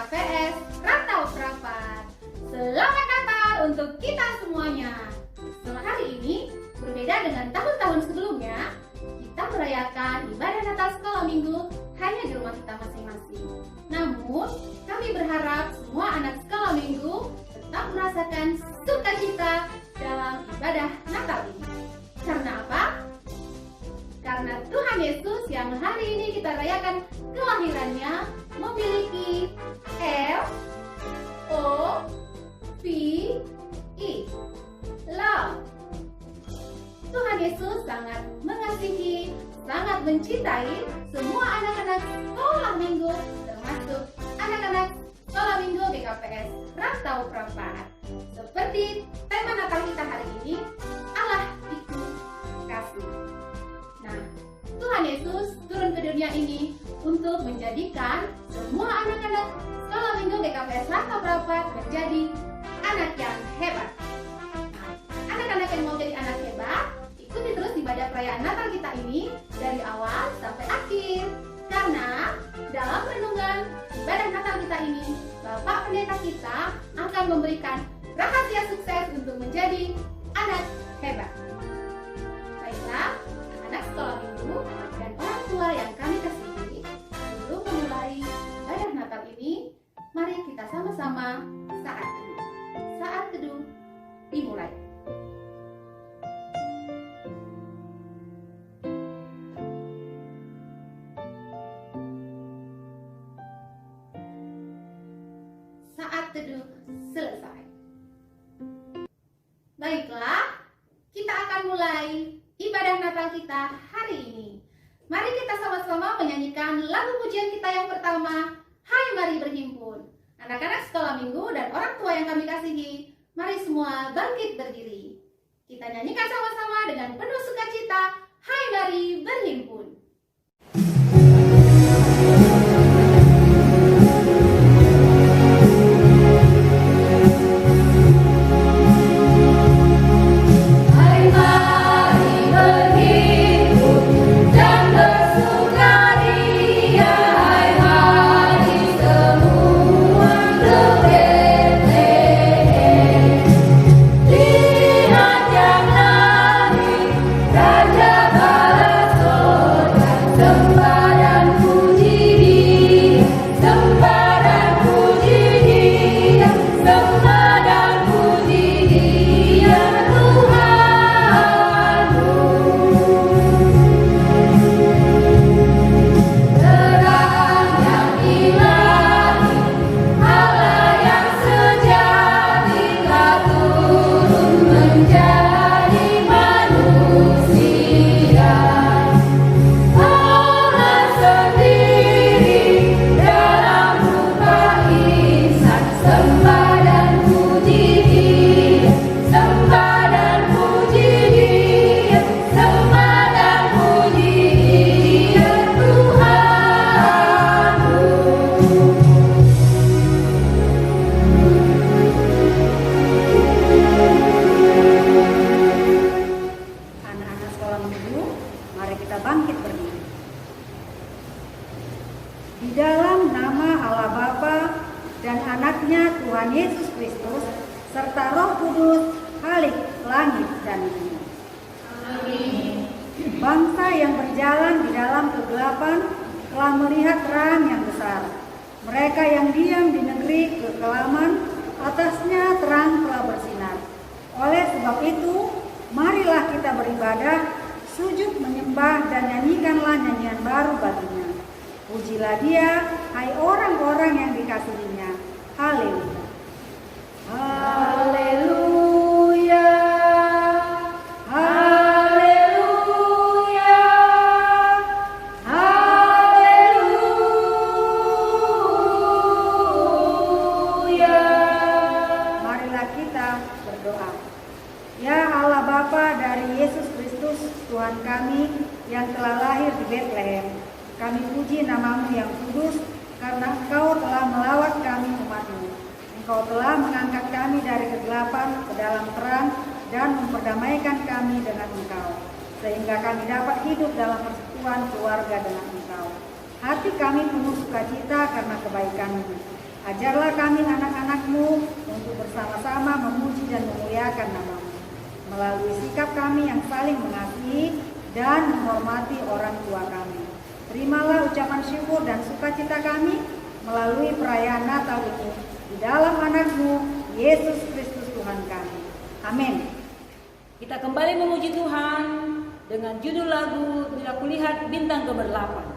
GKPS Rantau Prapat. Selamat Natal untuk kita semuanya. Setelah hari ini, berbeda dengan tahun-tahun sebelumnya, kita merayakan ibadah Natal sekolah minggu hanya di rumah kita masing-masing. Namun, kami berharap semua anak sekolah minggu tetap merasakan sukacita dalam ibadah Natal ini. Karena apa? Karena Tuhan Yesus yang hari ini kita rayakan kelahirannya memiliki L-O-V-E, love. Tuhan Yesus sangat mengasihi, sangat mencintai semua anak-anak sekolah minggu, termasuk anak-anak sekolah minggu GKPS Rantau Prapat. Seperti tema Natal kita hari ini, Allah itu kasih. Nah, Tuhan Yesus turun ke dunia ini untuk menjadikan semua anak-anak sekolah minggu GKPS Rantau Prapat menjadi anak yang hebat. Nah, anak-anak yang mau jadi anak hebat, ikuti terus ibadah perayaan Natal kita ini dari awal sampai akhir. Karena dalam renungan ibadah Natal kita ini, Bapak Pendeta kita akan memberikan rahasia sukses untuk menjadi anak hebat. Baiklah, anak sekolah minggu dan orang tua yang kami kasihi, sebelum memulai ibadah Natal ini, mari kita sama-sama saat teduh. Saat teduh dimulai. Saat teduh selesai. Baiklah, kita akan mulai ibadah Natal kita hari ini. Mari kita sama-sama menyanyikan lagu pujian kita yang pertama, Hai Mari Berhimpun. Anak-anak sekolah minggu dan orang tua yang kami kasihi, mari semua bangkit berdiri. Kita nyanyikan sama-sama dengan penuh sukacita, Hai Mari Berhimpun. Bangsa yang berjalan di dalam kegelapan telah melihat terang yang besar. Mereka yang diam di negeri kekelaman, atasnya terang telah bersinar. Oleh sebab itu, marilah kita beribadah, sujud menyembah dan nyanyikanlah nyanyian baru baginya. Pujilah Dia, hai orang-orang yang dikasihinya. Haleluya. Haleluya. Tuhan kami yang telah lahir di Bethlehem, kami puji nama-Mu yang kudus, karena Engkau telah melawat kami umat-Mu. Engkau telah mengangkat kami dari kegelapan ke dalam terang dan memperdamaikan kami dengan Engkau, sehingga kami dapat hidup dalam persekutuan keluarga dengan Engkau. Hati kami penuh sukacita karena kebaikan-Mu. Ajarlah kami anak-anak-Mu untuk bersama-sama memuji dan memuliakan nama-Mu melalui sikap kami yang saling mengasihi dan menghormati orang tua kami. Terimalah ucapan syukur dan sukacita kami melalui perayaan Natal ini di dalam anak-Mu, Yesus Kristus Tuhan kami. Amin. Kita kembali memuji Tuhan dengan judul lagu Bila Kulihat Bintang Gemerlapan.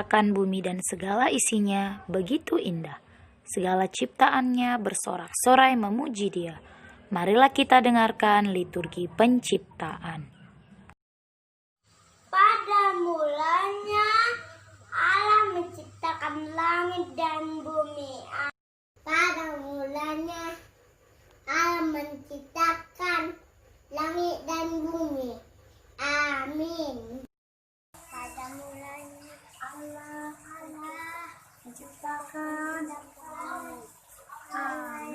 menciptakan bumi dan segala isinya begitu indah. Segala ciptaannya bersorak-sorai memuji Dia. Marilah kita dengarkan liturgi penciptaan. Pada mulanya Allah menciptakan langit dan bumi. Pada mulanya Allah menciptakan langit dan bumi. Amin. Pada mulanya Allah menciptakan langit. Amin.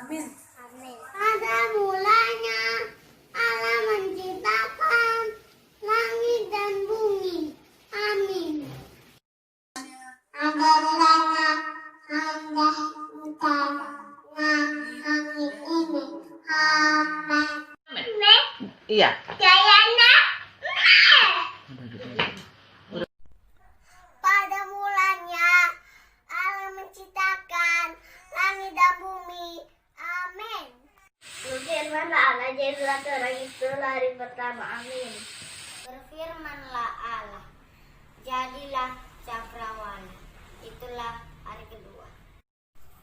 Amin. Amin. Pada mulanya Allah menciptakan langit dan bumi. Amin. Ada mulanya Allah menciptakan langit ini. Amin. Iya. Jayana. Pada mulanya Allah menciptakan langit dan bumi. Amin. Berfirmanlah Allah, jadilah terang itulah hari pertama. Amin. Berfirmanlah Allah, jadilah cakrawala. Itulah hari kedua.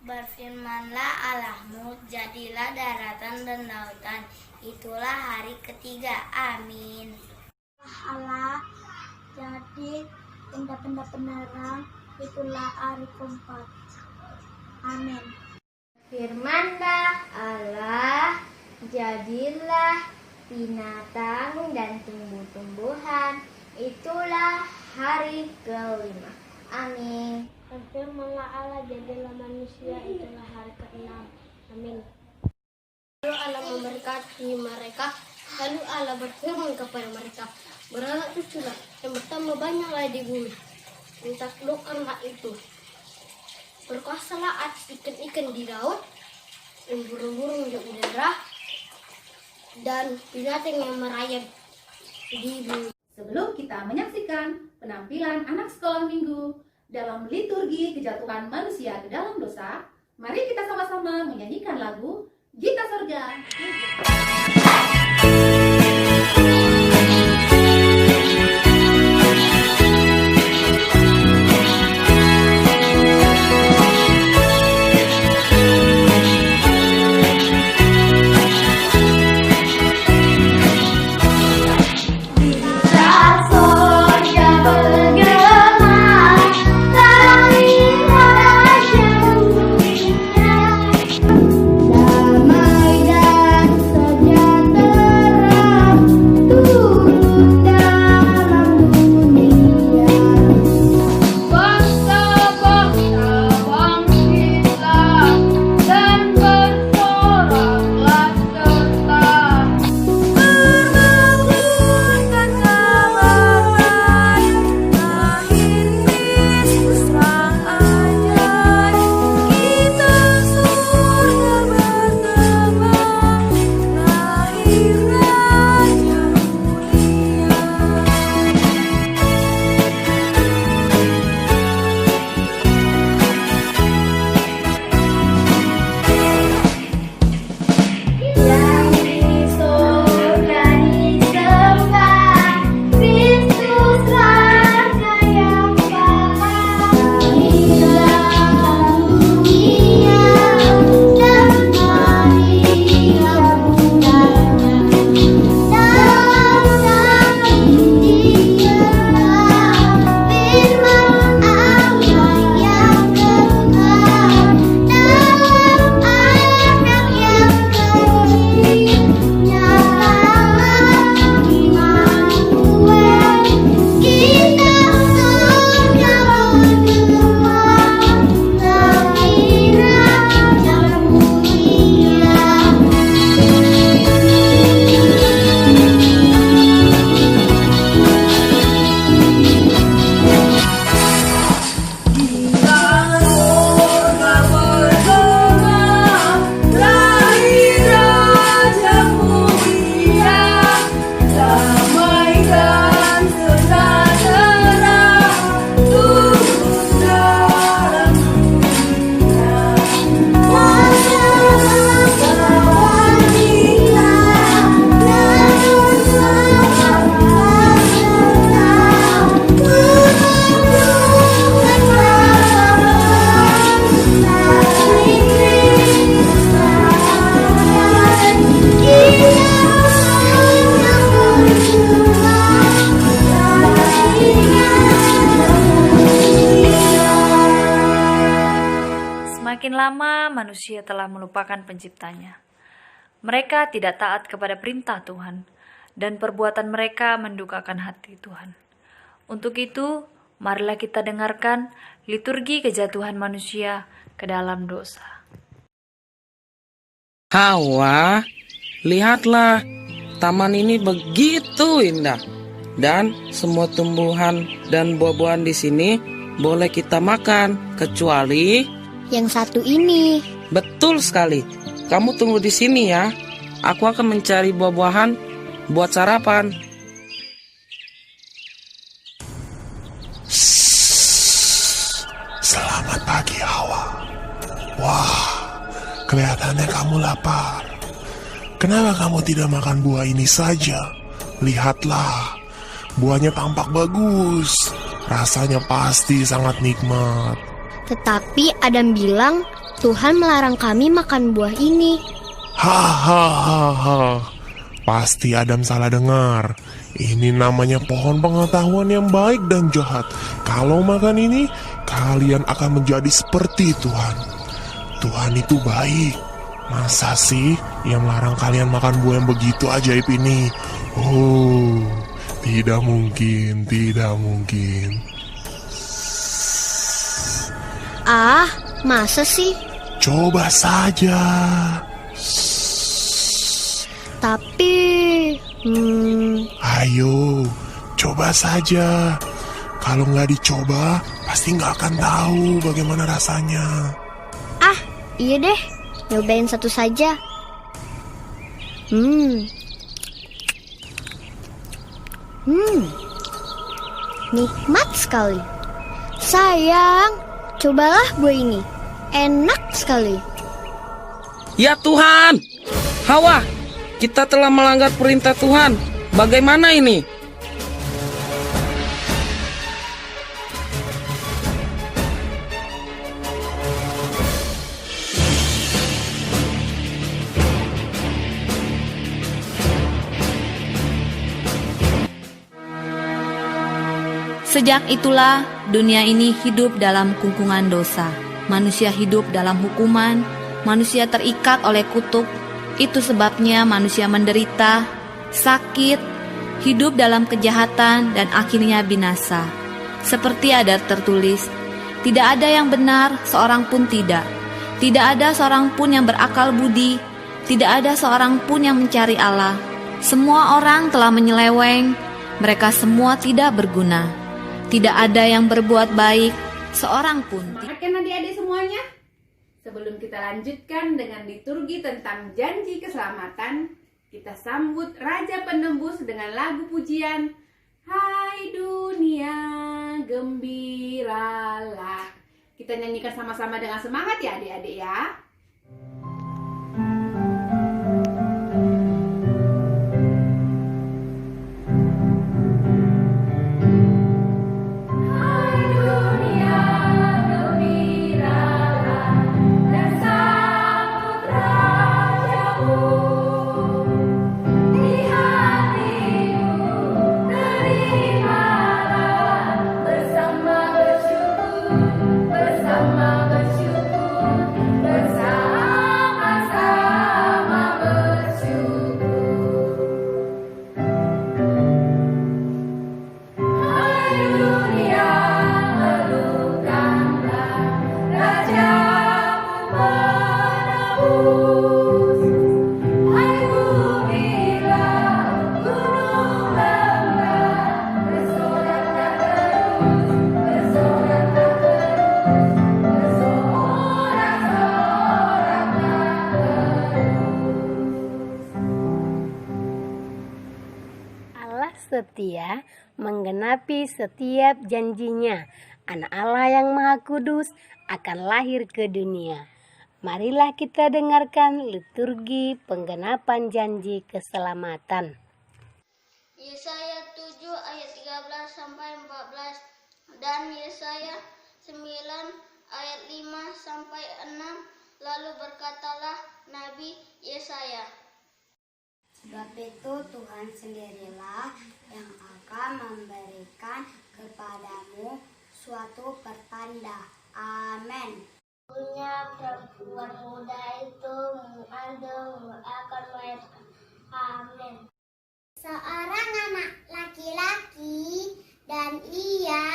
Berfirmanlah Allahmu, jadilah daratan dan lautan. Itulah hari ketiga. Amin. Allah, jadi benda-benda penerang. Itulah hari keempat. Amin. Firmanlah Allah, jadilah binatang dan tumbuh-tumbuhan. Itulah hari kelima. Amin. Firmanlah Allah, jadilah manusia. Itulah hari keenam. Amin. Lalu Allah memberkati mereka. Lalu Allah berfirman kepada mereka, beranak cuculah yang bertambah banyaklah di bumi. Taklukkanlah itu. Berkuasalah atas ikan-ikan di laut, dan burung-burung di udara, dan binatang yang merayap di bumi. Sebelum kita menyaksikan penampilan anak sekolah minggu dalam liturgi kejatuhan manusia ke dalam dosa, mari kita sama-sama menyanyikan lagu Gita Sorga. Damai dan Semakin lama manusia telah melupakan penciptanya. Mereka tidak taat kepada perintah Tuhan, dan perbuatan mereka mendukakan hati Tuhan. Untuk itu, marilah kita dengarkan liturgi kejatuhan manusia ke dalam dosa. Hawa, lihatlah, taman ini begitu indah. Dan semua tumbuhan dan buah-buahan di sini boleh kita makan, kecuali yang satu ini. betul sekali. Kamu tunggu di sini ya. Aku akan mencari buah-buahan buat sarapan. Selamat pagi, Hawa. Wah, kelihatannya kamu lapar. Kenapa kamu tidak makan buah ini saja? Lihatlah, buahnya tampak bagus. Rasanya pasti sangat nikmat. Tetapi Adam bilang Tuhan melarang kami makan buah ini. Hahaha. Pasti Adam salah dengar. Ini namanya pohon pengetahuan yang baik dan jahat. Kalau makan ini, kalian akan menjadi seperti Tuhan. Tuhan itu baik. Masa sih yang melarang kalian makan buah yang begitu ajaib ini? Oh, tidak mungkin, tidak mungkin. Ah, masa sih? Coba saja. Tapi, Ayo, coba saja. Kalau nggak dicoba, pasti nggak akan tahu bagaimana rasanya. iya deh, nyobain satu saja. Nikmat sekali. Sayang, cobalah buah ini. Enak sekali. Ya Tuhan, Hawa, kita telah melanggar perintah Tuhan. Bagaimana ini? Sejak itulah dunia ini hidup dalam kungkungan dosa. Manusia hidup dalam hukuman, manusia terikat oleh kutuk. Itu sebabnya manusia menderita, sakit, hidup dalam kejahatan dan akhirnya binasa. Seperti ada tertulis, tidak ada yang benar, seorang pun tidak. Tidak ada seorang pun yang berakal budi, tidak ada seorang pun yang mencari Allah. Semua orang telah menyeleweng, mereka semua tidak berguna. Tidak ada yang berbuat baik, seorang pun. Makan adik-adik semuanya. Sebelum kita lanjutkan dengan liturgi tentang janji keselamatan, kita sambut Raja Penembus dengan lagu pujian Hai dunia gembiralah. Kita nyanyikan sama-sama dengan semangat ya adik-adik ya. Setia menggenapi setiap janjinya. Anak Allah yang Maha Kudus akan lahir ke dunia. Marilah kita dengarkan liturgi penggenapan janji keselamatan. Yesaya 7 ayat 13 sampai 14 dan Yesaya 9 ayat 5 sampai 6. Lalu berkatalah Nabi Yesaya, sebab itu Tuhan sendirilah yang akan memberikan kepadamu suatu pertanda. Amin. Punya perempuan muda itu mengandung akan melahirkan. Amin. Seorang anak laki-laki dan ia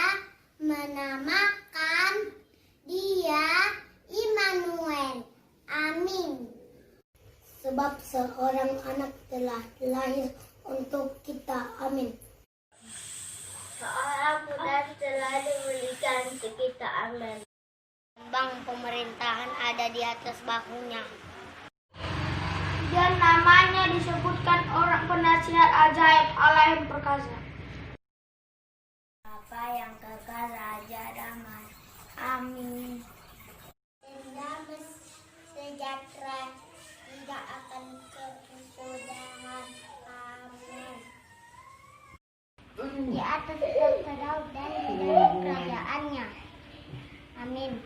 menamakan dia Immanuel. Amin. Sebab seorang anak telah lahir untuk kita. Amin. Seorang budak telah diberikan untuk kita. Amin. Lambang pemerintahan ada di atas bahunya. Dan namanya disebutkan orang penasihat angkasa. Bapa yang kekal, Raja damai. Amin. Damai sejahtera, tidak akan kesudahan. Amin. Di atas tahta Daud dan di dalam kerajaannya. Amin.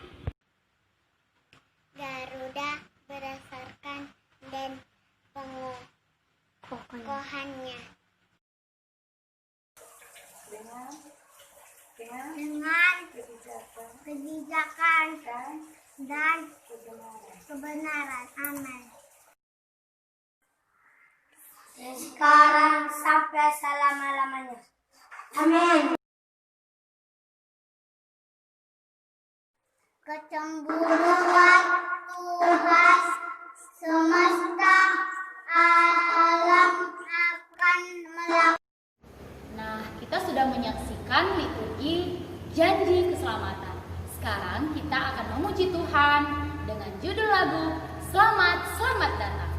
Garuda berdasarkan dan pengokohannya. Dengan kebijakan dan kebenaran. Amin. Sekarang sampai selama-lamanya. Amin. Kecemburuan Tuhan semesta alam akan melakukan. Nah, kita sudah menyaksikan liturgi janji keselamatan. Sekarang kita akan memuji Tuhan dengan judul lagu Selamat, Selamat Datang.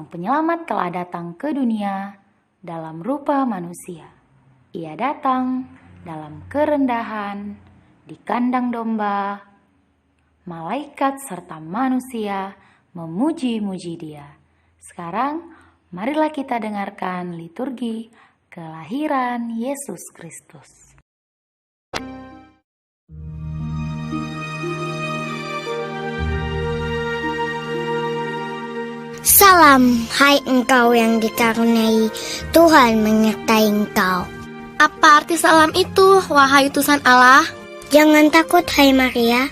Penyelamat telah datang ke dunia dalam rupa manusia. Ia datang dalam kerendahan di kandang domba. Malaikat serta manusia memuji-muji Dia. Sekarang, marilah kita dengarkan liturgi kelahiran Yesus Kristus. Salam, hai engkau yang dikaruniai Tuhan menyertai engkau. Apa arti salam itu, wahai utusan Allah? Jangan takut, hai Maria.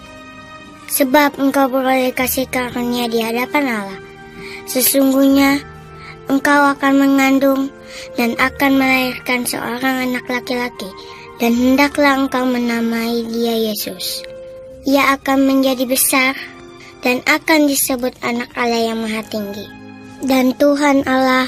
sebab engkau beroleh kasih karunia di hadapan Allah. Sesungguhnya engkau akan mengandung dan akan melahirkan seorang anak laki-laki, dan hendaklah engkau menamai dia Yesus. Ia akan menjadi besar dan akan disebut anak Allah yang Maha Tinggi. Dan Tuhan Allah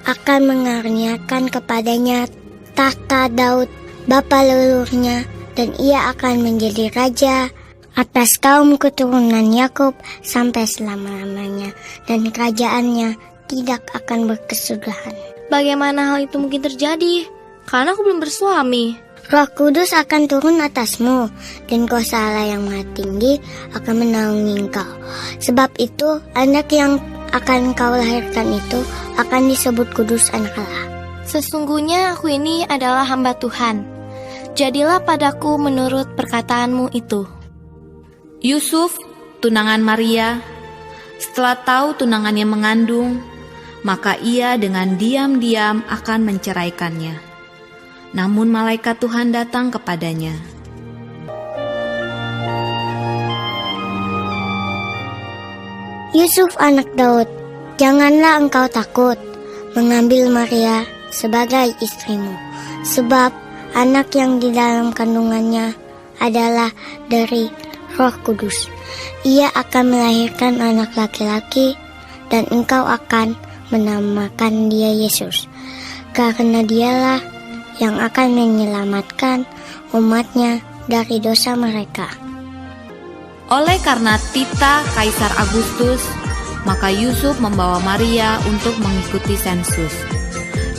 akan mengaruniakan kepadanya tahta Daud, bapa leluhurnya, dan ia akan menjadi raja atas kaum keturunan Yakub sampai selama-lamanya, dan kerajaannya tidak akan berkesudahan. Bagaimana hal itu mungkin terjadi? Karena aku belum bersuami. Roh Kudus akan turun atasmu, dan kuasa Allah yang Maha Tinggi akan menaungi engkau. Sebab itu, anak yang akan kau lahirkan itu akan disebut kudus anak Allah. Sesungguhnya aku ini adalah hamba Tuhan. Jadilah padaku menurut perkataanmu itu. Yusuf, tunangan Maria, setelah tahu tunangannya mengandung, maka ia dengan diam-diam akan menceraikannya. Namun malaikat Tuhan datang kepadanya. Yusuf anak Daud, janganlah engkau takut mengambil Maria sebagai istrimu, sebab anak yang di dalam kandungannya adalah dari Roh Kudus. Ia akan melahirkan anak laki-laki, dan engkau akan menamakan dia Yesus, karena dialah yang akan menyelamatkan umatnya dari dosa mereka. Oleh karena titah Kaisar Agustus, maka Yusuf membawa Maria untuk mengikuti sensus.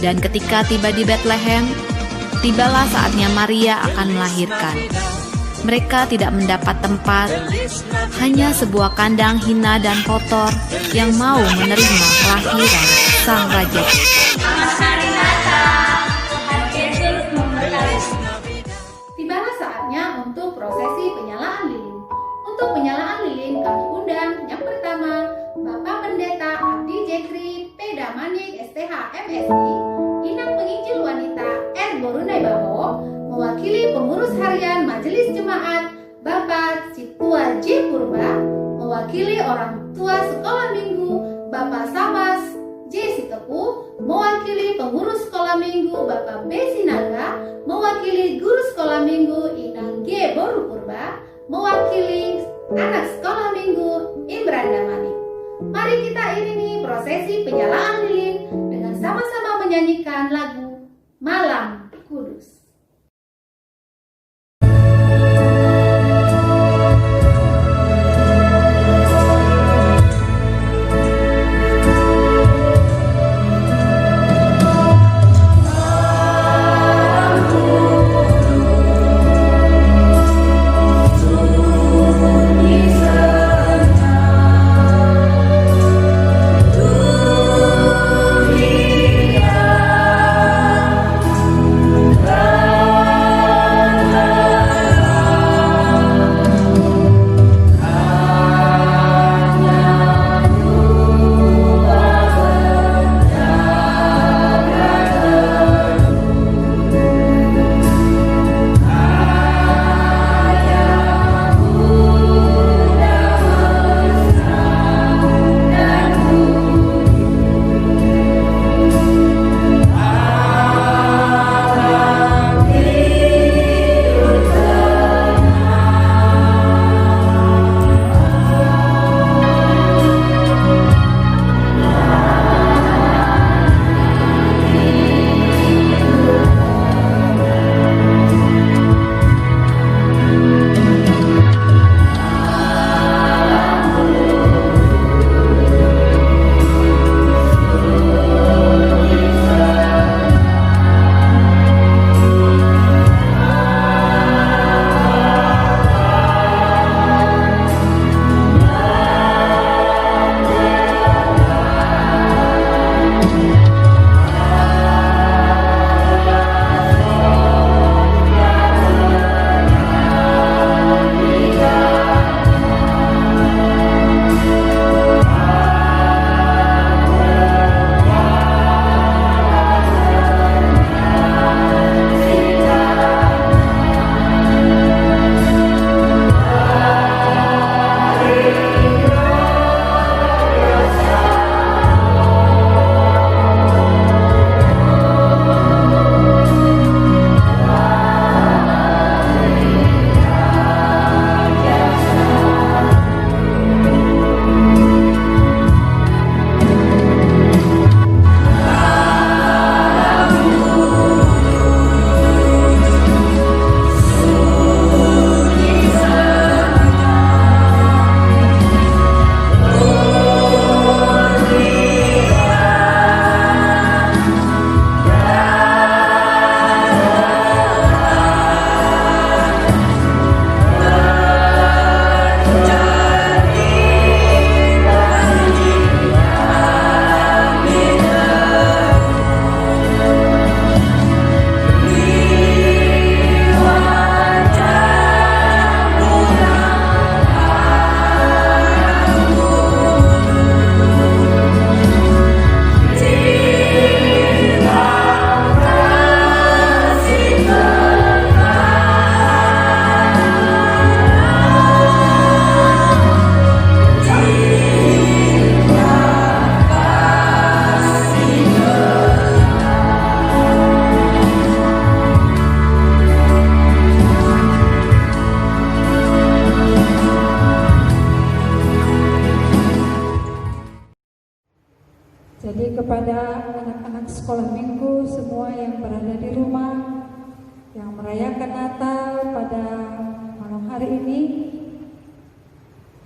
Dan ketika tiba di Betlehem, tibalah saatnya Maria akan melahirkan. Mereka tidak mendapat tempat, hanya sebuah kandang hina dan kotor yang mau menerima kelahiran sang raja. Tibalah saatnya untuk prosesi penyalaan lilin. Untuk penyalaan lilin kami undang yang pertama Bapak Pendeta Abdi Jekri Pedamanik STH MSI, Inang Penginjil Wanita R. Borunai Baho, mewakili pengurus harian Majelis Jemaat Bapak Citua J. Purba, mewakili orang tua sekolah minggu Bapak Samas J. Sitepu, mewakili pengurus sekolah minggu Bapak B. Sinaga, mewakili guru sekolah minggu Inang G. Boru Purba, mewakili anak sekolah minggu Imran Damanik. Mari kita iringi prosesi penyalaan lilin dengan sama-sama menyanyikan lagu Malam Kudus. Tuhan Jadi kepada anak-anak sekolah minggu semua yang berada di rumah, yang merayakan Natal pada malam hari ini,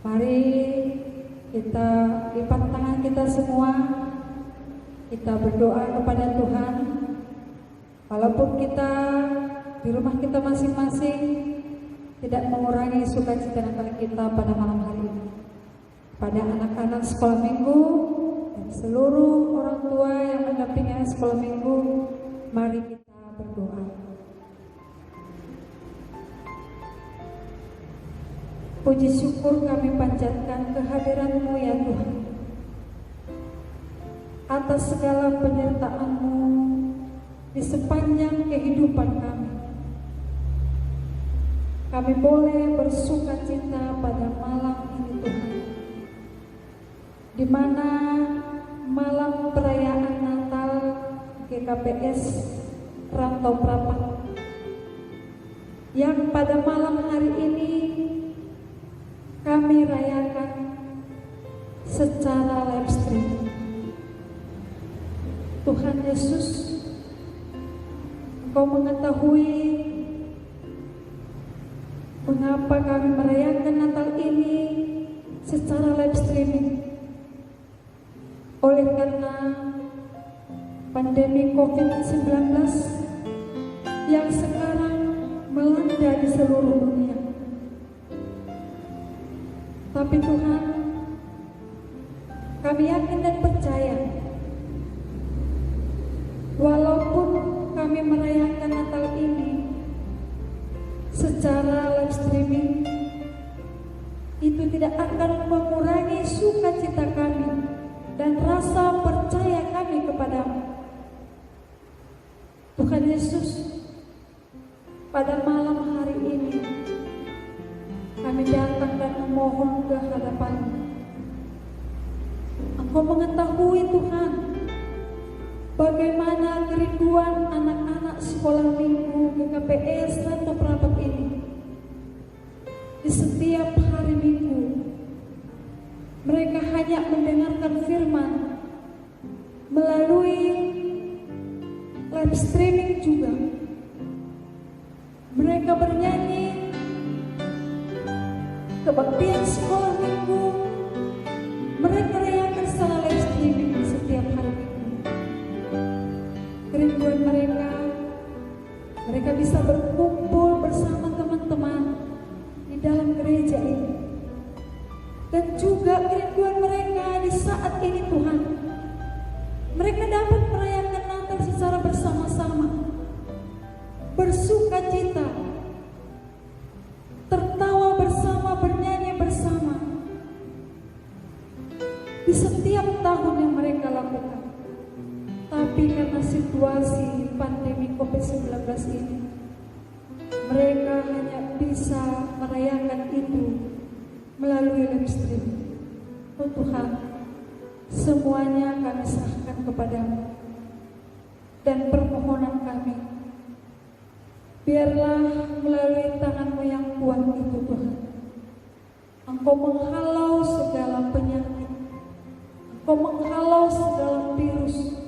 mari kita lipat tangan kita semua, kita berdoa kepada Tuhan. Walaupun kita di rumah kita masing-masing, tidak mengurangi sukacita Natal kita pada malam hari ini. Pada anak-anak sekolah minggu dan seluruh orang tua yang mendampingi sekolah minggu, mari kita berdoa. Puji syukur kami panjatkan kehadiran-Mu ya Tuhan, atas segala penyertaan-Mu di sepanjang kehidupan kami. Kami boleh bersukacita pada malam ini Tuhan, di mana malam perayaan Natal GKPS Rantau Prapat, yang pada malam hari ini kami rayakan secara live stream. Tuhan Yesus, Engkau mengetahui mengapa kami merayakan Natal ini secara live streaming. Oleh karena pandemi COVID-19 yang sekarang melanda di seluruh dunia. Tapi Tuhan, kami yakin dan percaya, walaupun kami merayakan Natal ini secara live streaming, itu tidak akan mengurangi sukacita kami dan rasa percaya kami kepadamu. Tuhan Yesus, pada malam hari ini kami datang dan memohon ke hadapan-Mu. Engkau mengetahui Tuhan bagaimana kerinduan anak-anak sekolah minggu GKPS Rantau Prapat ini. Di setiap hari minggu mereka hanya mendengarkan firman melalui live streaming juga. Mereka bernyanyi kebaktian sekolah minggu, mereka rayakan secara live streaming setiap hari minggu. Kerinduan mereka bisa berkumpul bersama teman-teman di dalam gereja ini. Dan juga kerinduan mereka di saat ini Tuhan, mereka dapat merayakan Natal secara bersama-sama, bersukacita, tertawa bersama, bernyanyi bersama di setiap tahun yang mereka lakukan. Tapi karena situasi pandemi COVID-19 ini, mereka hanya bisa merayakan itu melalui live streaming. Oh Tuhan, semuanya kami serahkan kepadamu, dan permohonan kami, biarlah melalui tangan-Mu yang kuat itu Tuhan, Engkau menghalau segala penyakit, Engkau menghalau segala virus,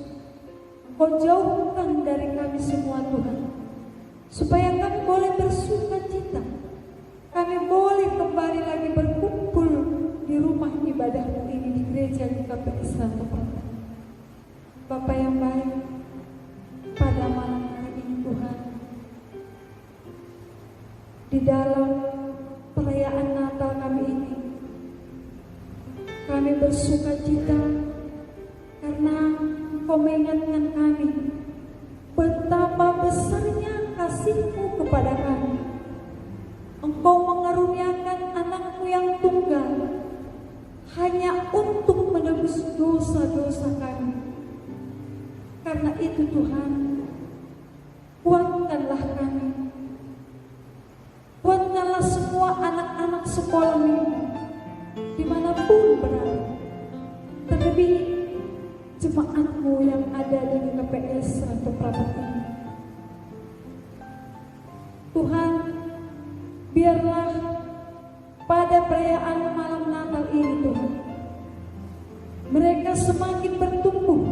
Engkau jauhkan dari kami semua Tuhan, supaya kami boleh bersukacita, kami boleh kembali lagi berkumpul di rumah ibadah-Mu ini di gereja GKPS Rantau Prapat. Bapa yang baik, pada malam hari ini Tuhan, di dalam perayaan Natal kami ini, kami bersukacita karena Engkau mengingatkan kami betapa besarnya kasih-Mu kepada kami. Engkau mengaruniakan anak-Mu yang tunggal hanya untuk menebus dosa-dosa kami. Karena itu Tuhan, kuatkanlah kami, kuatkanlah semua anak-anak sekolah minggu dimanapun berada, terlebih jemaat-Mu yang ada di GKPS Rantau Prapat ini. Tuhan, biarlah pada perayaan malam Natal ini Tuhan, mereka semakin bertumbuh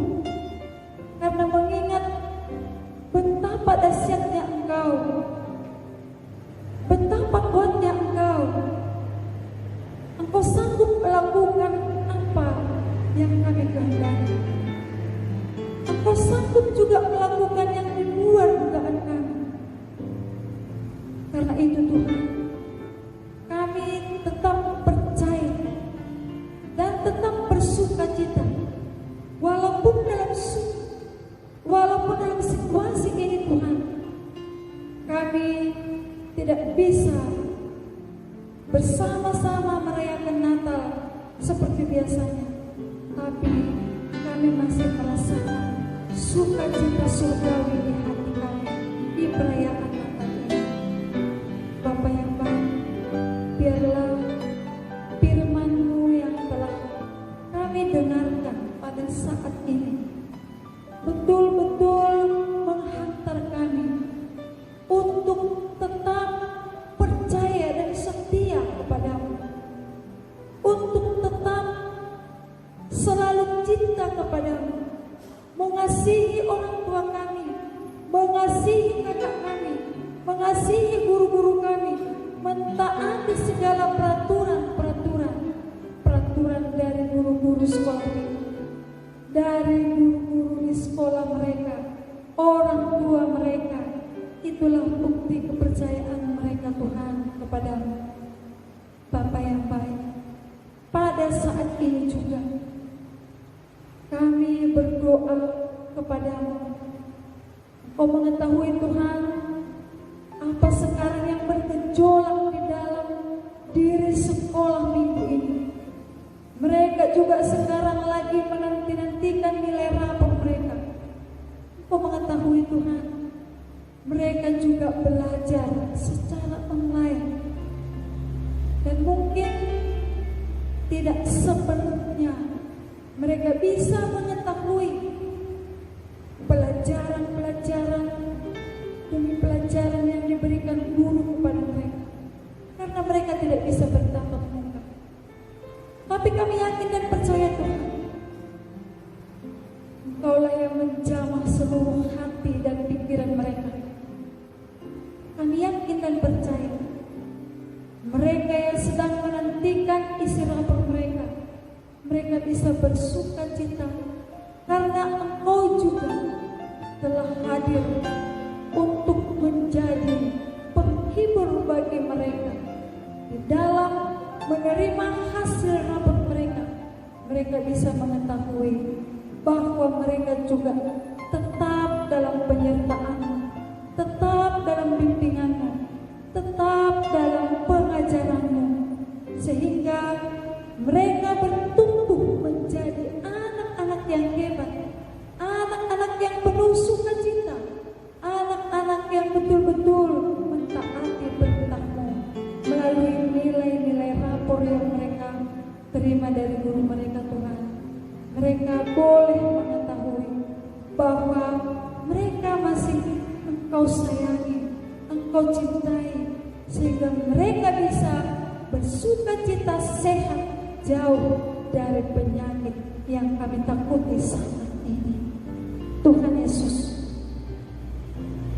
itu Tuhan, kami tetap percaya dan tetap bersukacita walaupun dalam situasi ini Tuhan, kami tidak bisa bersama-sama merayakan Natal seperti biasanya, tapi kami masih merasakan sukacita surgawi di hati kami di perayaan Natal ini. Bapa yang baik, biarlah firman-Mu yang telah kami dengarkan pada saat ini betul-betul menghantar kami untuk tetap percaya dan setia kepada-Mu, untuk tetap selalu cinta kepada-Mu, mengasihi orang tua kami, mengasihi kakak kami, mengasihi guru-guru kami, mentaati segala peraturan dari guru-guru sekolah minggu, dari guru-guru di sekolah mereka, orang tua mereka. Itulah bukti kepercayaan mereka Tuhan kepada-Mu. Bapa yang baik, pada saat ini juga kami berdoa kepada-Mu. Kau mengetahui Tuhan apa sekarang yang bergejolak di dalam diri sekolah minggu ini. Mereka juga sekarang lagi menanti-nantikan nilai rapor mereka. Kau mengetahui Tuhan, mereka juga belajar secara online dan mungkin tidak sepenuhnya mereka bisa mengetahui pelajaran demi pelajaran yang diberikan guru kepada mereka, karena mereka tidak bisa bertatap muka. Tapi kami yakin dan percaya Tuhan, Engkaulah yang menjamah seluruh hati dan pikiran mereka. Kami yakin dan percaya mereka yang sedang menantikan isi rapor mereka bisa bersuka cita karena Engkau juga telah hadir untuk menjadi penghibur bagi mereka. Di dalam menerima hasil rapor mereka bisa mengetahui bahwa mereka juga tetap dalam penyertaan-Mu, tetap dalam bimbingan-Mu, tetap dalam pengajaran-Mu, sehingga mereka bertumbuh menjadi anak-anak yang hebat, anak-anak yang penuh sukacita, anak-anak yang betul-betul mentaati perintah-Mu melalui nilai-nilai rapor yang mereka terima dari guru mereka Tuhan. Mereka boleh mengetahui bahwa mereka masih Engkau sayangi, Engkau cintai, sehingga mereka bisa bersukacita sehat jauh dari penyakit yang kami takuti saat ini. Tuhan Yesus,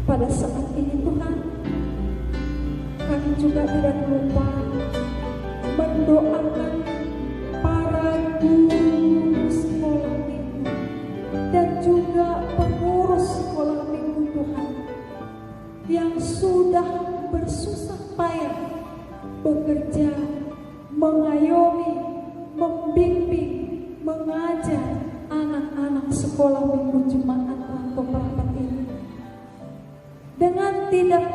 pada saat ini Tuhan, kami juga tidak lupa mendoakan para guru sekolah minggu dan juga pengurus sekolah minggu Tuhan yang sudah bersusah payah bekerja, mengayomi, membimbing, mengajar anak-anak sekolah minggu jemaat atau perapat ini dengan tidak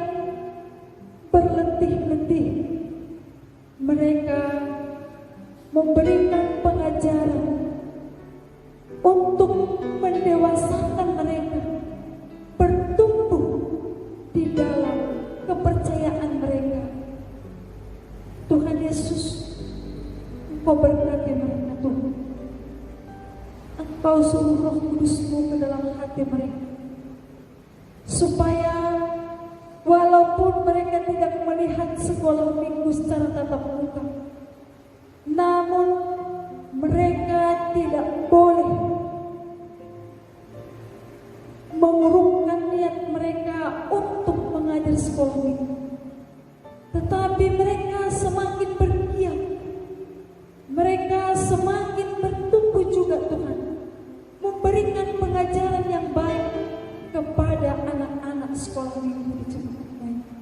berletih-letih. Mereka memberikan pengajaran untuk mendewasakan mereka bertumbuh di dalam kepercayaan mereka. Tuhan Yesus, Engkau berkati mereka Tuhan. Engkau suruh Roh Kudus-Mu ke dalam hati mereka, supaya walaupun mereka tidak melihat sekolah minggu secara tatap muka, namun mereka tidak boleh mengurungkan niat mereka untuk mengajar sekolah minggu. Tetapi mereka semakin bergiat, mereka semakin bertumbuh juga Tuhan, memberikan pengajaran yang baik kepada anak-anak sekolah minggu di jemaat mereka.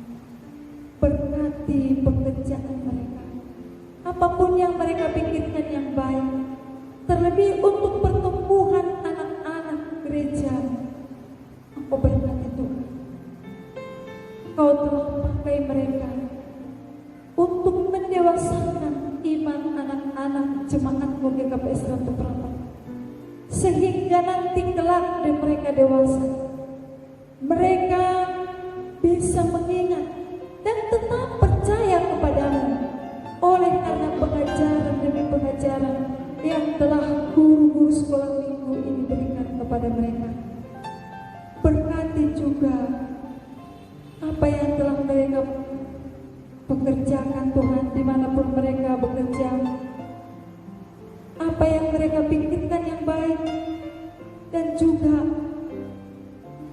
apapun yang mereka pikirkan yang baik, terlebih untuk pertumbuhan anak-anak gereja. Engkau berkati Tuhan, Kau telah pakai mereka untuk mendewasakan iman anak-anak jemaat-Mu GKPS Ratu Prapat, sehingga nanti kelak mereka dewasa, mereka bisa mengingat dan tetap percaya kepadamu oleh karena pengajaran demi pengajaran yang telah guru-guru sekolah minggu ini berikan kepada mereka. Berkati juga apa yang telah mereka pekerjakan Tuhan, dimanapun mereka bekerja, apa yang mereka pikirkan yang baik, dan juga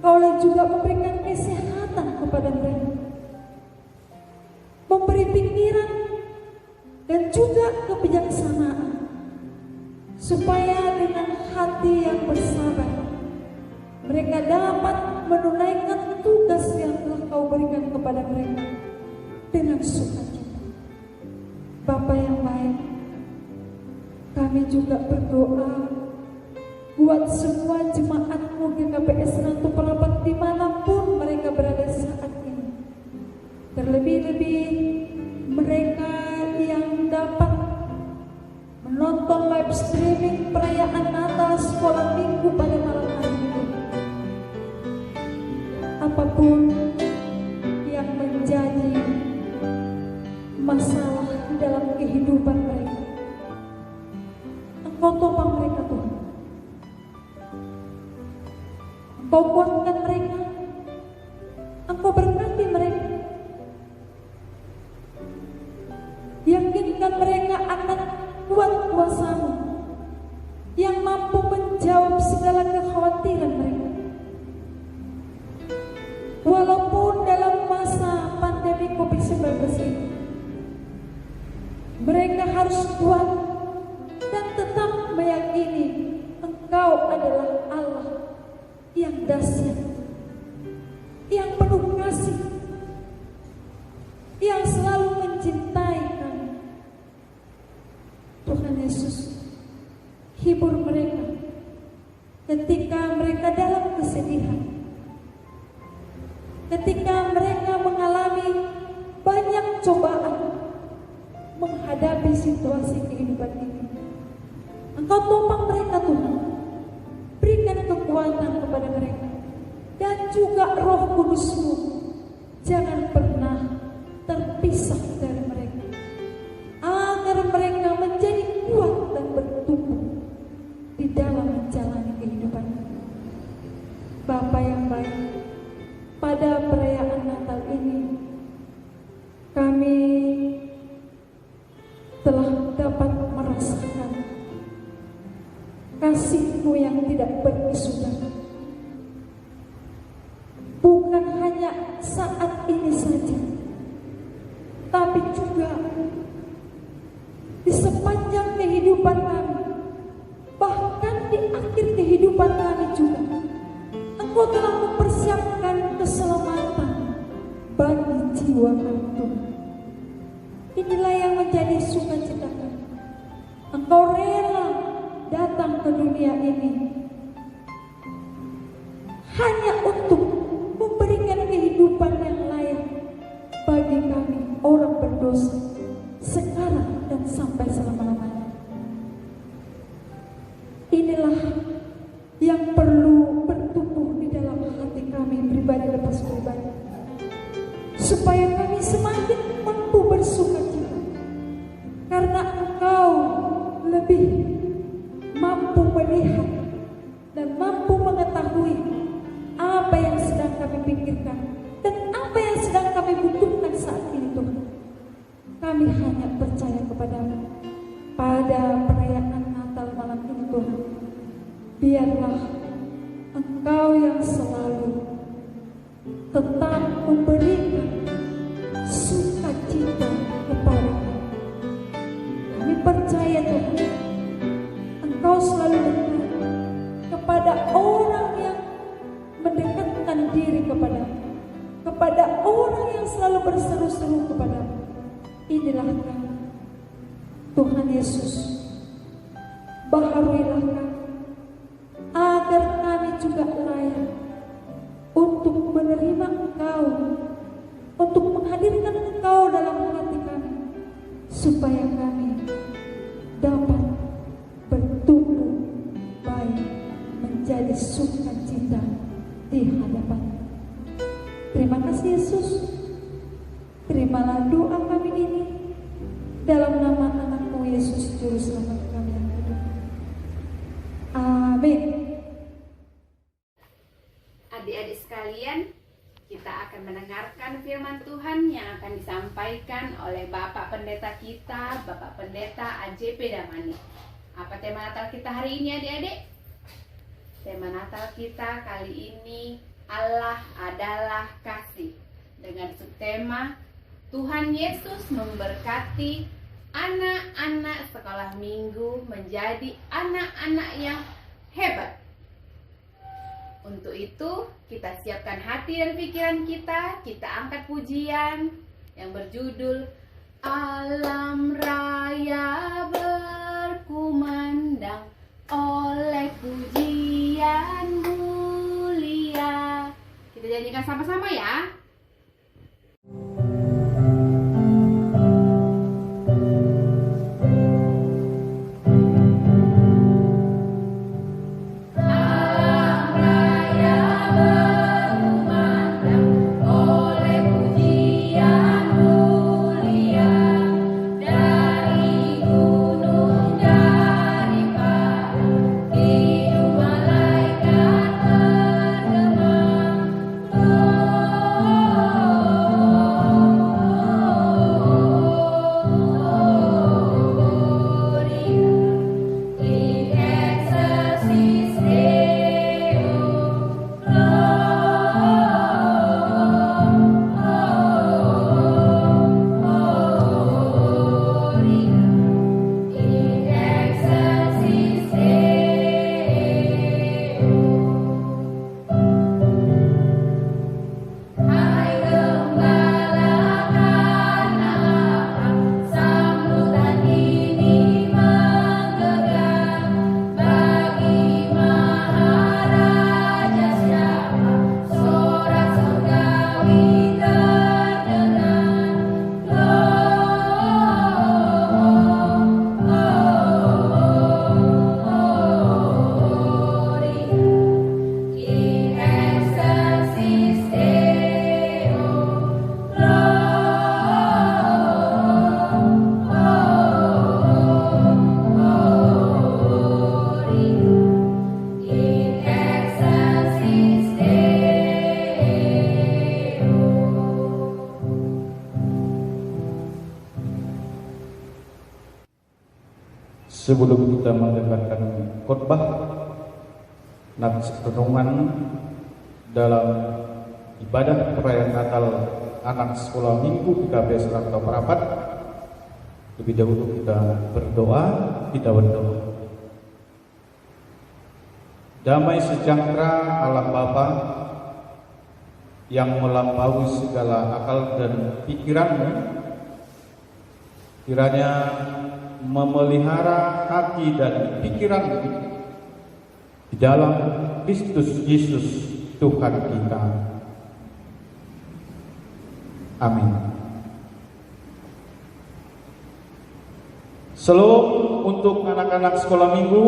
Kaulah juga memberikan kesehatan kepada mereka, memberi pikiran dan juga kebijaksanaan, supaya dengan hati yang bersabar mereka dapat menunaikan tugas yang telah Kau berikan kepada mereka dengan sukacita. Bapa yang baik, kami juga berdoa buat semua jemaat-Mu GKPS Ratu Prapat dimanapun mereka berada saat ini. Terlebih-lebih mereka yang dapat menonton live streaming perayaan Natal sekolah minggu pada malam hari ini. Apapun yang menjadi masalah di dalam kehidupan mereka, Engkau topang mereka Tuhan. Engkau kuatkan mereka, Engkau berkati mereka, yakinkan mereka akan kuat kuasa-Mu yang mampu menjawab segala kekhawatiran mereka. Walaupun dalam masa pandemi COVID-19 ini mereka harus kuat dan tetap meyakini Engkau adalah Allah yang dahsyat, yang penuh kasih, yang selalu mencintai kami. Tuhan Yesus, hibur mereka ketika mereka dalam kesedihan, ketika mereka mengalami banyak cobaan menghadapi situasi kehidupan ini. Engkau topang mereka Tuhan, berikan kekuatan kepada mereka, dan juga Roh Kudus-Mu jangan pernah terpisah dari mereka, agar mereka menjadi kuat dan bertumbuh di dalam menjalani kehidupan. Bapa yang baik, pada perayaan Natal ini kami telah dapat merasakan kasih-Mu yang tidak berkesudahan. Bukan hanya saat ini saja, tapi juga di sepanjang kehidupan kami, bahkan di akhir kehidupan kami juga. Engkau telah mempersiapkan keselamatan bagi jiwa kami Tuhan. Inilah yang menjadi sukacita kami. Engkau rela datang ke dunia ini hanya untuk memberikan kehidupan yang layak bagi kami orang berdosa sekarang dan sampai selama-lamanya. Inilah yang perlu bertumbuh di dalam hati kami pribadi lepas pribadi, supaya kami semakin mampu bersukacita karena Engkau lebih mampu melihat dan mampu mengetahui apa yang sedang kami pikirkan dan apa yang sedang kami butuhkan saat ini Tuhan. Kami hanya percaya kepada-Mu pada perayaan Natal malam ini Tuhan. Biarlah Engkau yang selalu tetap memberikan sukacita kepada kami. Kami percaya Tuhan, Engkau selalu dekat kepada orang yang mendekatkan diri kepada-Mu, kepada orang yang selalu berseru-seru kepada-Mu. Inilah kami, menjadi sukacita di hadapan. Terima kasih Yesus. Terimalah doa kami ini dalam nama anak-Mu Yesus Juru Selamat kami yang hidup. Amin. Adik-adik sekalian, kita akan mendengarkan firman Tuhan yang akan disampaikan oleh Bapak Pendeta kita, Bapak Pendeta AJP Damani. Apa tema Natal kita hari ini adik-adik? Tema Natal kita kali ini Allah adalah kasih, dengan subtema Tuhan Yesus memberkati anak-anak sekolah minggu menjadi anak-anak yang hebat. Untuk itu, kita siapkan hati dan pikiran kita angkat pujian yang berjudul Alam Raya berkumandang oleh pujian mulia. Kita nyanyikan sama-sama ya. Sebelum kita mendengarkan khotbah nats renungan dalam ibadah perayaan Natal anak sekolah minggu PKB Rantau Parapat, lebih dahulu kita berdoa. Damai sejahtera Allah Bapa yang melampaui segala akal dan pikiranmu, kiranya memelihara hati dan pikiran di dalam Kristus Yesus Tuhan kita. Amin. Shalom untuk anak-anak sekolah minggu.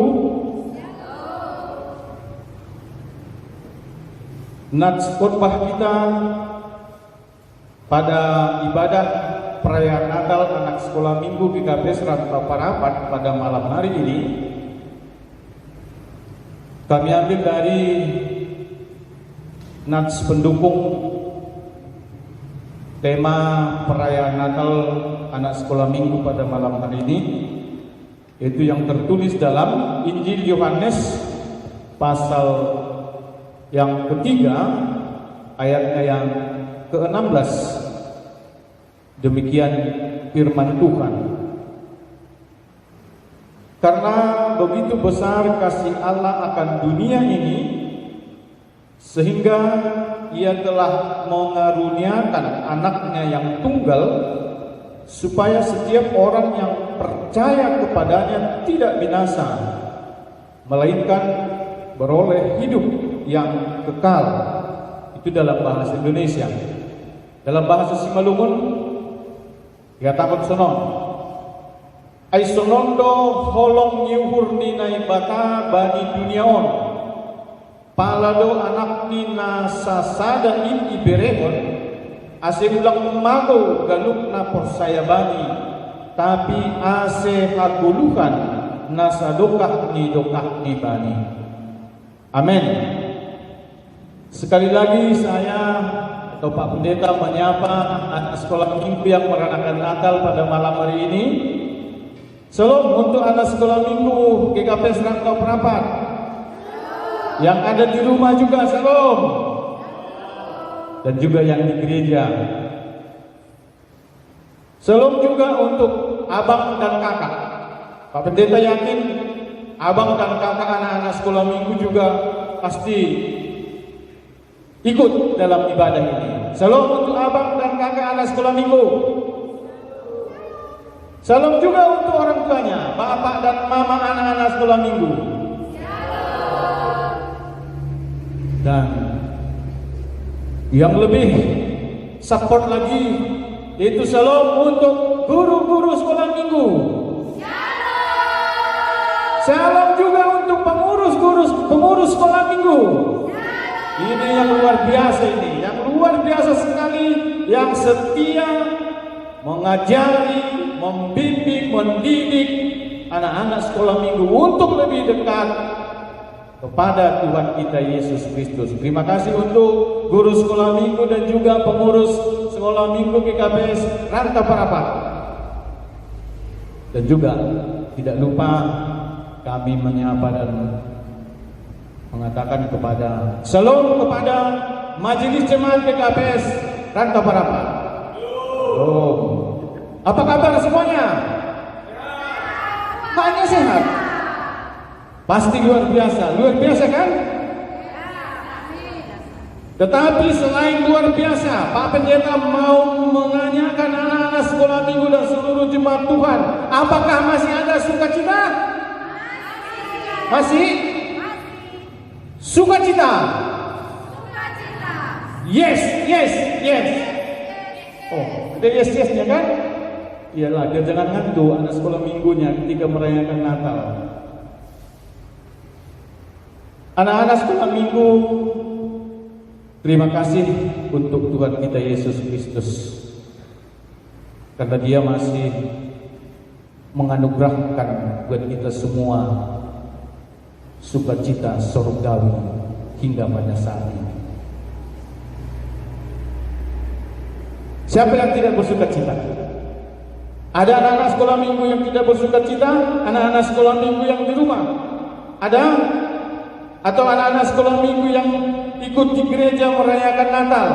Nats khotbah kita pada ibadah perayaan Natal anak sekolah minggu PKB Rantau Parapat pada malam hari ini kami ambil dari nats pendukung tema perayaan Natal anak sekolah minggu pada malam hari ini, yaitu yang tertulis dalam Injil Yohanes pasal yang ketiga ayatnya yang ke-16. Demikian firman Tuhan. Karena begitu besar kasih Allah akan dunia ini, sehingga Ia telah mengaruniakan anaknya yang tunggal, supaya setiap orang yang percaya kepadanya tidak binasa, melainkan beroleh hidup yang kekal. Itu dalam bahasa Indonesia. Dalam bahasa Simalungun, katakan sonon, ai sonondo holong nyuhur ninai bata bani duniaon, palado anak nina sasada in iberehon, ase ulang mago galuk na persayabani, tapi ase haguluhan nasa dokah ni bani. Amin. Sekali lagi saya atau Pak Pendeta menyapa anak sekolah minggu yang merayakan Natal pada malam hari ini. Salam untuk anak sekolah minggu GKP Serantau Perapat. Yang ada di rumah juga salam. Dan juga yang di gereja. Salam juga untuk abang dan kakak. Pak Pendeta yakin abang dan kakak anak-anak sekolah minggu juga pasti ikut dalam ibadah ini. Salam untuk abang dan kakak anak sekolah minggu. Salam juga untuk orang tuanya, bapak dan mama anak-anak sekolah minggu. Dan yang lebih support lagi, yaitu salam untuk guru-guru sekolah minggu. Salam juga untuk pengurus sekolah minggu. Ini yang luar biasa ini, yang luar biasa sekali, yang setia mengajari, membimbing, mendidik anak-anak sekolah minggu untuk lebih dekat kepada Tuhan kita Yesus Kristus. Terima kasih untuk guru sekolah minggu dan juga pengurus sekolah minggu GKP Serantau Perapat. Dan juga tidak lupa kami menyapa dan mengatakan salam kepada Majelis Jemaat GKPS Serantau Perapat. Apa kabar semuanya? Hanya sehat? Pasti luar biasa kan? Tetapi selain luar biasa, Pak Pendeta mau menanyakan anak-anak sekolah minggu dan seluruh jemaat Tuhan, apakah masih ada sukacita? Masih? Sukacita? Yes. Oh, ada yes-nya kan? Iyalah, biar jangan ngantuk anak sekolah minggunya ketika merayakan Natal. Anak-anak sekolah minggu, terima kasih untuk Tuhan kita Yesus Kristus, karena Dia masih menganugerahkan buat kita semua sukacita surgawi hingga pada saat ini. Siapa yang tidak bersukacita? Ada anak-anak sekolah minggu yang tidak bersukacita? Anak-anak sekolah minggu yang di rumah? Ada? Atau anak-anak sekolah minggu yang ikut di gereja merayakan Natal?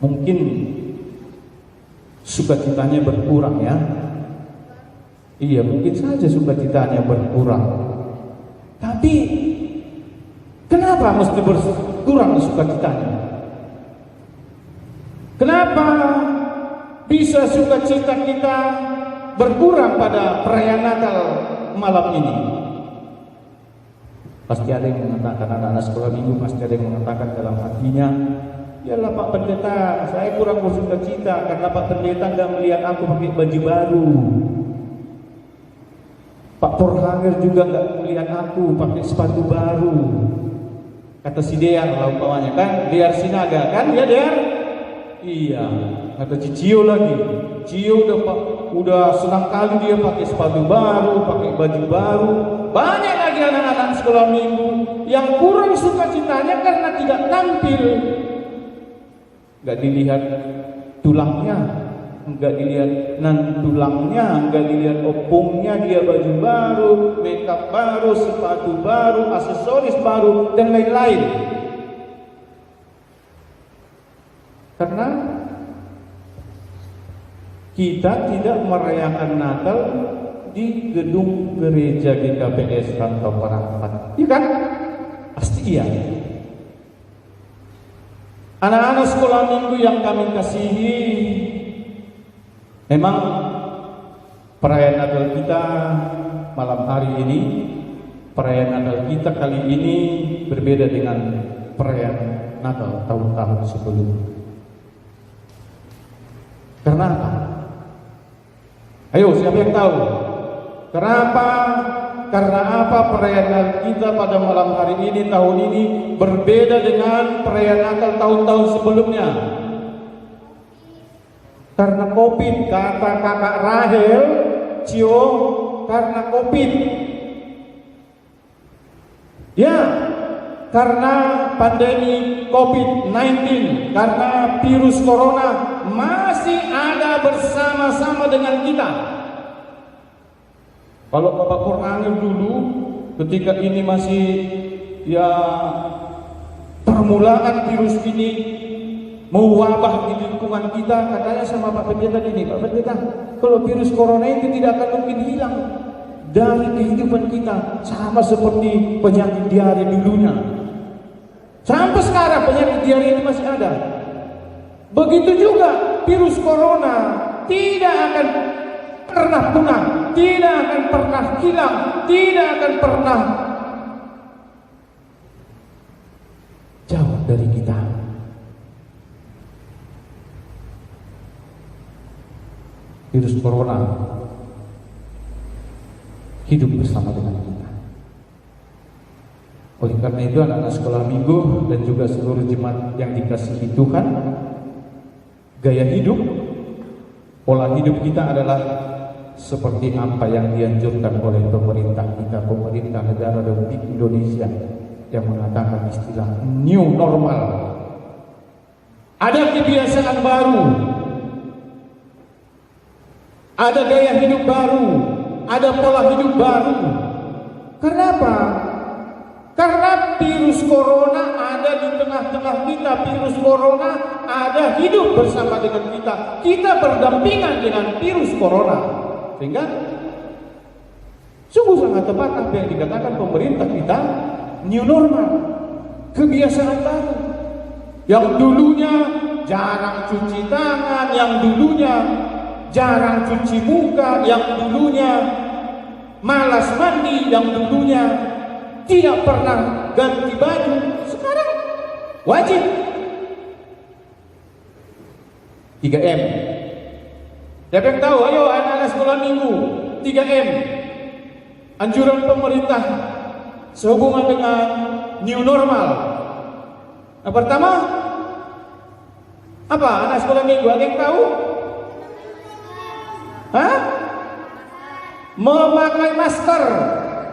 Mungkin sukacitanya berkurang ya. Iya, mungkin saja sukacitanya berkurang. Tapi kenapa mesti berkurang sukacitanya? Kenapa bisa sukacita kita berkurang pada perayaan Natal malam ini? Pasti ada yang mengatakan, anak-anak sekolah minggu pasti ada yang mengatakan dalam hatinya, yalah Pak Pendeta, saya kurang bersukacita karena Pak Pendeta nggak melihat aku pakai baju baru. Pak Porhanger juga nggak melihat aku pakai sepatu baru. Kata si Dear lah umpamanya kan, Dear Sinaga kan, ya Dear? Iya, kata Cio lagi. Cio udah senang kali dia pakai sepatu baru, pakai baju baru. Banyak lagi anak-anak sekolah minggu yang kurang sukacitanya karena tidak tampil. Gak dilihat tulangnya, gak dilihat tulangnya, gak dilihat opungnya, dia baju baru, makeup baru, sepatu baru, aksesoris baru, dan lain-lain. Karena kita tidak merayakan Natal di gedung gereja GKPS Serantau Perapat, iya kan? Pasti iya. Anak-anak sekolah minggu yang kami kasihi, memang perayaan Natal kita malam hari ini, perayaan Natal kita kali ini berbeda dengan perayaan Natal tahun-tahun sebelumnya. Karena apa? Ayo, siapa yang tahu? Kenapa karena apa perayaan kita pada malam hari ini, tahun ini berbeda dengan perayaan Natal tahun-tahun sebelumnya. Karena COVID, kata kakak Rahel, Cio, karena COVID. Ya, karena pandemi COVID-19, karena virus corona masih ada bersama-sama dengan kita. Kalau Bapak Purnangir dulu, ketika ini masih ya permulaan virus ini mewabah di lingkungan kita, katanya sama Pak Pendeta ini, Pak Pendeta, kalau virus corona itu tidak akan mungkin hilang dari kehidupan kita, sama seperti penyakit diare dulunya. Sampai sekarang penyakit diare ini masih ada. Begitu juga virus corona tidak akan pernah punah, tidak akan pernah hilang, tidak akan pernah jauh dari kita. Virus corona hidup bersama dengan kita. Oleh karena itu anak-anak sekolah minggu dan juga seluruh jemaat yang dikasihi Tuhan, gaya hidup, pola hidup kita adalah seperti apa yang dianjurkan oleh pemerintah kita, pemerintah negara Republik Indonesia yang mengatakan istilah new normal. Ada kebiasaan baru, ada gaya hidup baru, ada pola hidup baru. Kenapa? Karena virus corona ada di tengah-tengah kita. Virus corona ada hidup bersama dengan kita. Kita berdampingan dengan virus corona. Sehingga sungguh sangat tepat apa yang dikatakan pemerintah kita, new normal, kebiasaan baru. Yang dulunya jarang cuci tangan, yang dulunya jarang cuci muka, yang dulunya malas mandi, yang dulunya tidak pernah ganti baju, sekarang wajib 3M. Siapa yang tahu? Ayo anak-anak sekolah minggu, 3M. Anjuran pemerintah sehubungan dengan new normal. Yang pertama apa? Anak sekolah minggu, ada yang tahu? Hah? Memakai masker.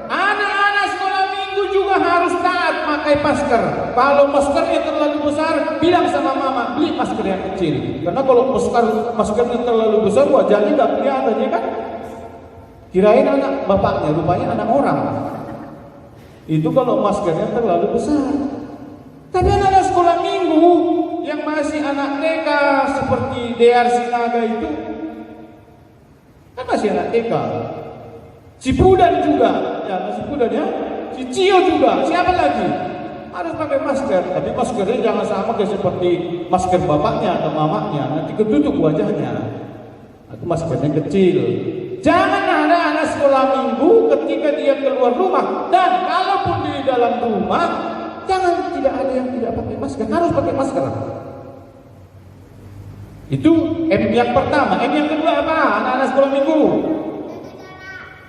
Anak-anak sekolah minggu juga harus taat pakai masker. Kalau maskernya terlalu besar, bilang sama mama, beli masker yang kecil. Karena kalau maskernya terlalu besar, wajahnya nggak kelihatan, ya kan? Kirain anak bapaknya, rupanya anak orang. Itu kalau maskernya terlalu besar. Tapi anak-anak sekolah minggu yang masih anak TK seperti DR Sinaga itu, kan masih anak TK. Si Pudan juga, ya si Pudan ya, si Cio juga, siapa lagi? Harus pakai masker, tapi maskernya jangan sama kayak seperti masker bapaknya atau mamanya, nanti ketutup wajahnya. Itu maskernya kecil. Jangan ada anak sekolah minggu ketika dia keluar rumah, dan kalaupun di dalam rumah, jangan tidak ada yang tidak pakai masker, harus pakai masker. Itu M yang pertama. M yang kedua apa? Anak-anak sekolah minggu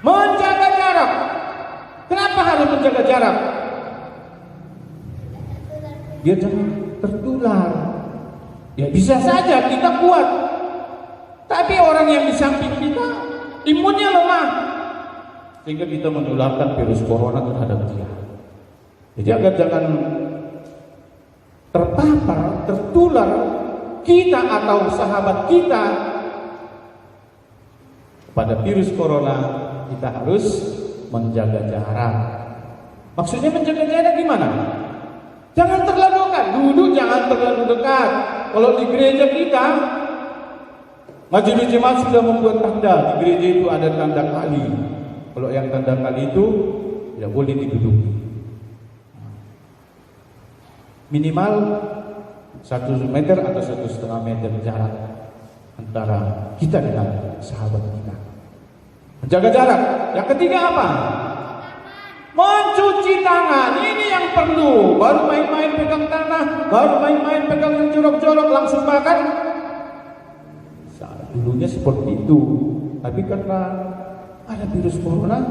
menjaga jarak. Kenapa harus menjaga jarak? Biar jangan tertular. Ya bisa saja kita kuat, tapi orang yang di samping kita imunnya lemah, sehingga kita menularkan virus corona terhadap dia. Jadi agar jangan terpapar, tertular kita atau sahabat kita pada virus corona, kita harus menjaga jarak. Maksudnya menjaga jarak gimana? Jangan terlalu dekat, duduk jangan terlalu dekat. Kalau di gereja kita, Majelis Jemaat sudah membuat tanda. Di gereja itu ada tanda kali. Kalau yang tanda kali itu tidak boleh diduduki. Minimal 1 meter atau 1,5 meter jarak antara kita dengan sahabat kita. Menjaga jarak. Yang ketiga apa? Mencuci tangan. Ini yang perlu. Baru main-main pegang tanah, baru main-main pegang yang jorok-jorok langsung makan. Dulunya seperti itu. Tapi karena ada virus corona,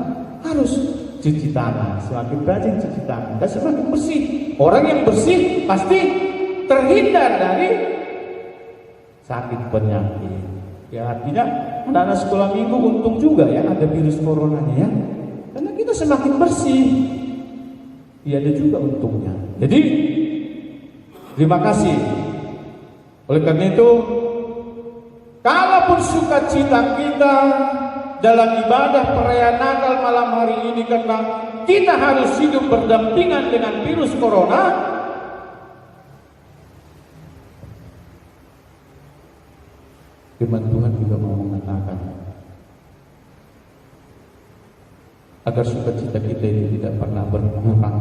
harus cuci tangan, semakin rajin cuci tangan, dan semakin bersih. Orang yang bersih pasti terhindar dari sakit penyakit. Ya artinya anak-anak sekolah minggu untung juga ya ada virus coronanya ya, karena kita semakin bersih. Ya ada juga untungnya. Jadi terima kasih. Oleh karena itu, kalaupun sukacita kita dalam ibadah perayaan Natal malam hari ini karena kita harus hidup berdampingan dengan virus corona, firman Tuhan juga mau mengatakan agar sukacita kita itu tidak pernah berkurang.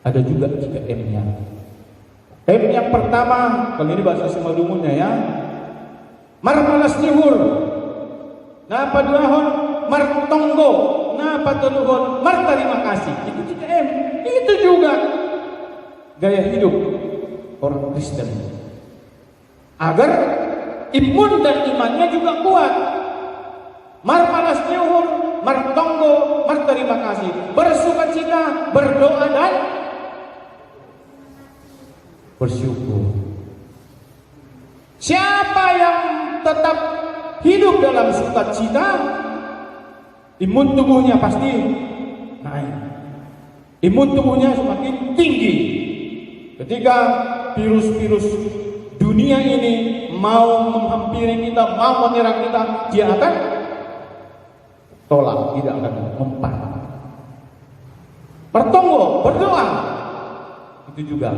Ada juga 3 M-nya. M yang pertama, kali ini bahasa Semadumunya ya, marmalas nyuhur, napa duahon, martonggo, napa teluhon, martarima kasih. Itu 3M. Itu juga gaya hidup orang Kristen. Agar imun dan imannya juga kuat. Marmalas nyuhur, martonggo, martarima kasih, bersukacita, berdoa dan bersyukur. Siapa yang tetap hidup dalam sukacita, imun tubuhnya pasti naik. Imun tubuhnya semakin tinggi. Ketika virus-virus dunia ini mau menghampiri kita, mau menyerang kita, dia akan tolak, tidak akan mempan. Pertonggo, berdoa, itu juga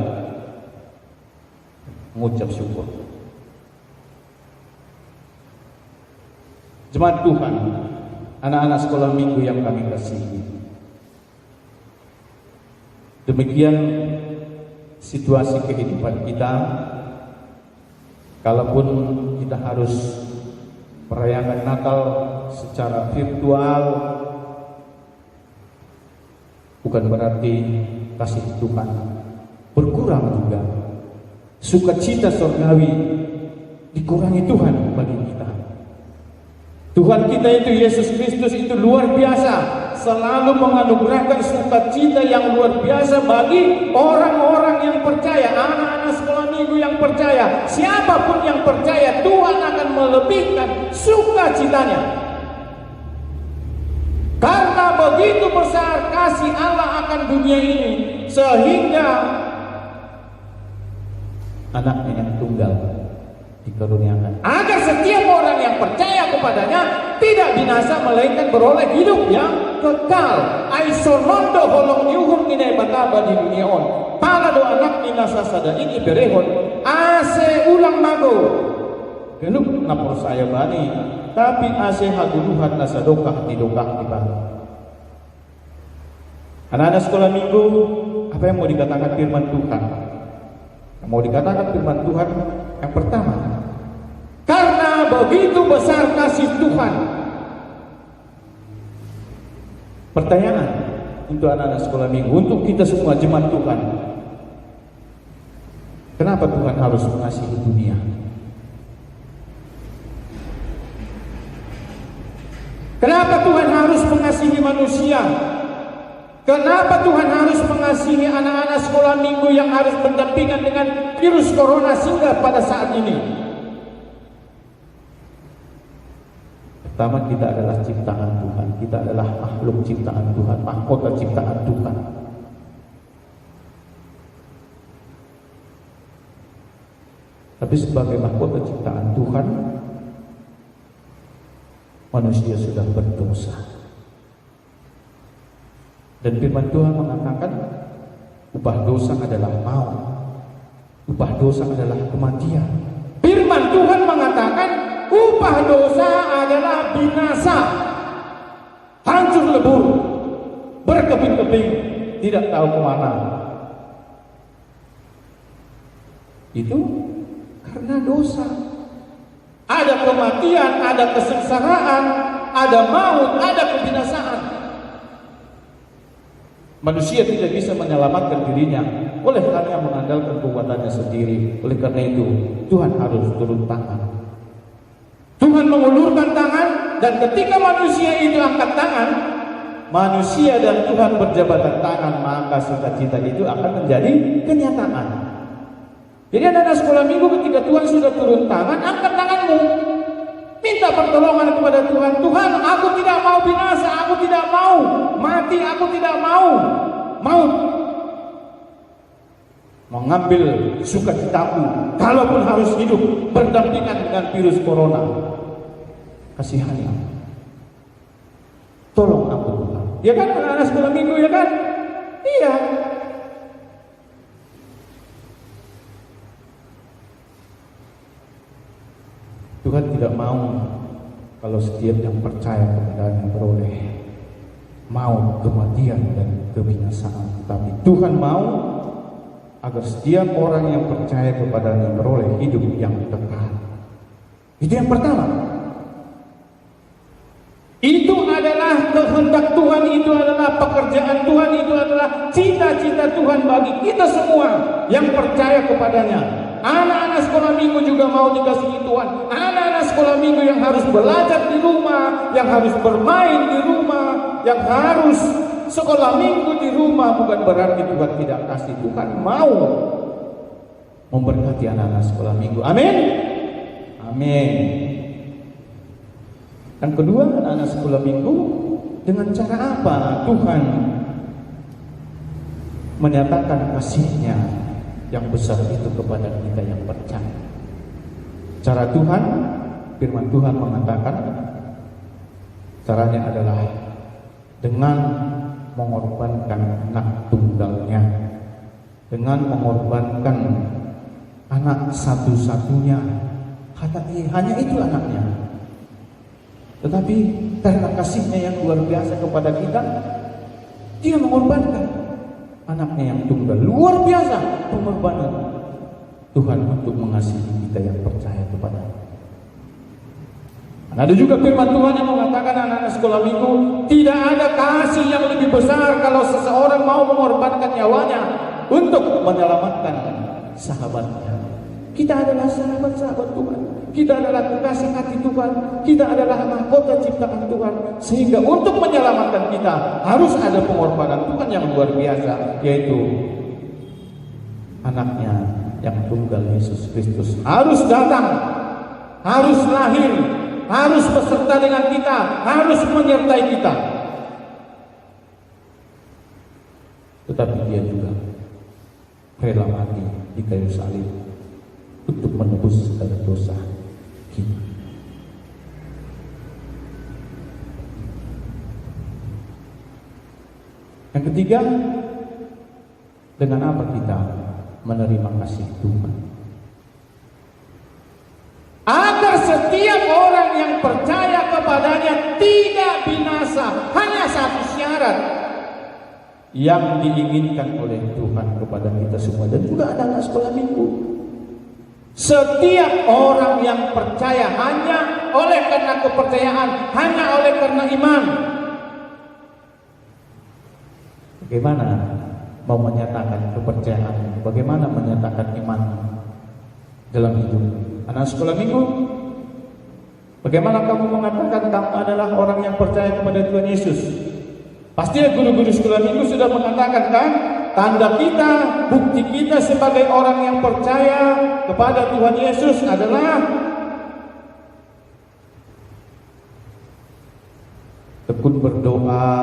mengucap syukur. Jemaat Tuhan, anak-anak sekolah minggu yang kami kasihi, demikian situasi kehidupan kita. Kalaupun kita harus merayakan Natal secara virtual, bukan berarti kasih Tuhan berkurang juga. Sukacita surgawi dikurangi Tuhan bagi kita. Tuhan kita itu Yesus Kristus itu luar biasa, selalu menganugerahkan sukacita yang luar biasa bagi orang-orang yang percaya, anak-anak sekolah minggu yang percaya. Siapapun yang percaya, Tuhan akan melebihkan sukacitanya. Karena begitu besar kasih Allah akan dunia ini, sehingga anaknya yang tunggal dikaruniakan, agar setiap orang yang percaya kepadanya tidak binasa melainkan beroleh hidup yang kekal. Aisormondo holong nyuhur nginai bataba di dunia on. Pala do anak minasa sada ini berehon ase ulang mago. Genuk napor saya bani, tapi ase haguluhan nasa dokah di dokah tiba. Anak-anak sekolah minggu, apa yang mau dikatakan firman Tuhan? Mau dikatakan firman Tuhan yang pertama, karena begitu besar kasih Tuhan. Pertanyaan untuk anak-anak sekolah minggu, untuk kita semua jemaat Tuhan, kenapa Tuhan harus mengasihi dunia? Kenapa Tuhan harus mengasihi manusia? Kenapa Tuhan harus mengasihi anak-anak sekolah minggu yang harus berdampingan dengan virus corona sehingga pada saat ini? Pertama, kita adalah ciptaan Tuhan. Kita adalah makhluk ciptaan Tuhan, mahkota ciptaan Tuhan. Tapi sebagai mahkota ciptaan Tuhan, manusia sudah berdosa. Dan firman Tuhan mengatakan upah dosa adalah maut, upah dosa adalah kematian. Firman Tuhan mengatakan upah dosa adalah binasa, hancur lebur, berkeping-keping, tidak tahu kemana. Itu karena dosa. Ada kematian, ada kesengsaraan, ada maut, ada kebinasaan. Manusia tidak bisa menyelamatkan dirinya oleh karena mengandalkan kekuatannya sendiri. Oleh karena itu Tuhan harus turun tangan. Tuhan mengulurkan tangan, dan ketika manusia itu angkat tangan, manusia dan Tuhan berjabatan tangan, maka sukacita itu akan menjadi kenyataan. Jadi anak-anak sekolah minggu, ketika Tuhan sudah turun tangan, angkat tanganmu, minta pertolongan kepada Tuhan. Tuhan, aku tidak mau binasa, aku tidak mau mati, aku tidak mau mengambil sukacitaku, kalaupun harus hidup berdampingan dengan virus corona. Kasihani aku, tolong aku Tuhan. Ya kan anak-anak sekolah minggu, ya kan? Iya. Tuhan tidak mau kalau setiap yang percaya kepadanya beroleh maut, kematian dan kebinasaan. Tapi Tuhan mau agar setiap orang yang percaya kepadanya beroleh hidup yang kekal. Itu yang pertama. Itu adalah kehendak Tuhan, itu adalah pekerjaan Tuhan, itu adalah cita-cita Tuhan bagi kita semua yang percaya kepadanya. Anak-anak sekolah minggu juga mau dikasihi Tuhan. Anak-anak sekolah minggu yang harus belajar di rumah, yang harus bermain di rumah, yang harus sekolah minggu di rumah, bukan berarti Tuhan tidak kasih. Tuhan mau memberkati anak-anak sekolah minggu. Amin. Amin. Yang kedua, anak-anak sekolah minggu, dengan cara apa Tuhan menyatakan kasih-Nya yang besar itu kepada kita yang percaya? Cara Tuhan, firman Tuhan mengatakan, caranya adalah dengan mengorbankan anak tunggalnya, dengan mengorbankan anak satu-satunya. Hanya itu anaknya. Tetapi karena kasih-Nya yang luar biasa kepada kita, Dia mengorbankan anaknya yang tunggal. Luar biasa pengorbanan Tuhan untuk mengasihi kita yang percaya kepada-Nya. Ada juga firman Tuhan yang mengatakan, anak-anak sekolah minggu, tidak ada kasih yang lebih besar kalau seseorang mau mengorbankan nyawanya untuk menyelamatkan sahabatnya. Kita adalah sahabat-sahabat Tuhan, kita adalah kekasih hati Tuhan, kita adalah mahkota ciptaan Tuhan. Sehingga untuk menyelamatkan kita harus ada pengorbanan Tuhan yang luar biasa, yaitu anaknya yang tunggal, Yesus Kristus, harus datang, harus lahir, harus beserta dengan kita, harus menyertai kita. Tetapi Dia juga rela mati di kayu salib untuk menebus segala dosa kita. Yang ketiga, dengan apa kita menerima kasih Tuhan? Agar setiap orang yang percaya kepadanya tidak binasa. Hanya satu syarat yang diinginkan oleh Tuhan kepada kita semua, dan juga anak-anak sekolah minggu. Setiap orang yang percaya hanya oleh karena kepercayaan, hanya oleh karena iman. Bagaimana mau menyatakan kepercayaan? Bagaimana menyatakan iman dalam hidup? Anak sekolah minggu, bagaimana kamu mengatakan kamu adalah orang yang percaya kepada Tuhan Yesus? Pasti guru-guru sekolah minggu sudah mengatakan, kan? Tanda kita, bukti kita sebagai orang yang percaya kepada Tuhan Yesus adalah tekun berdoa,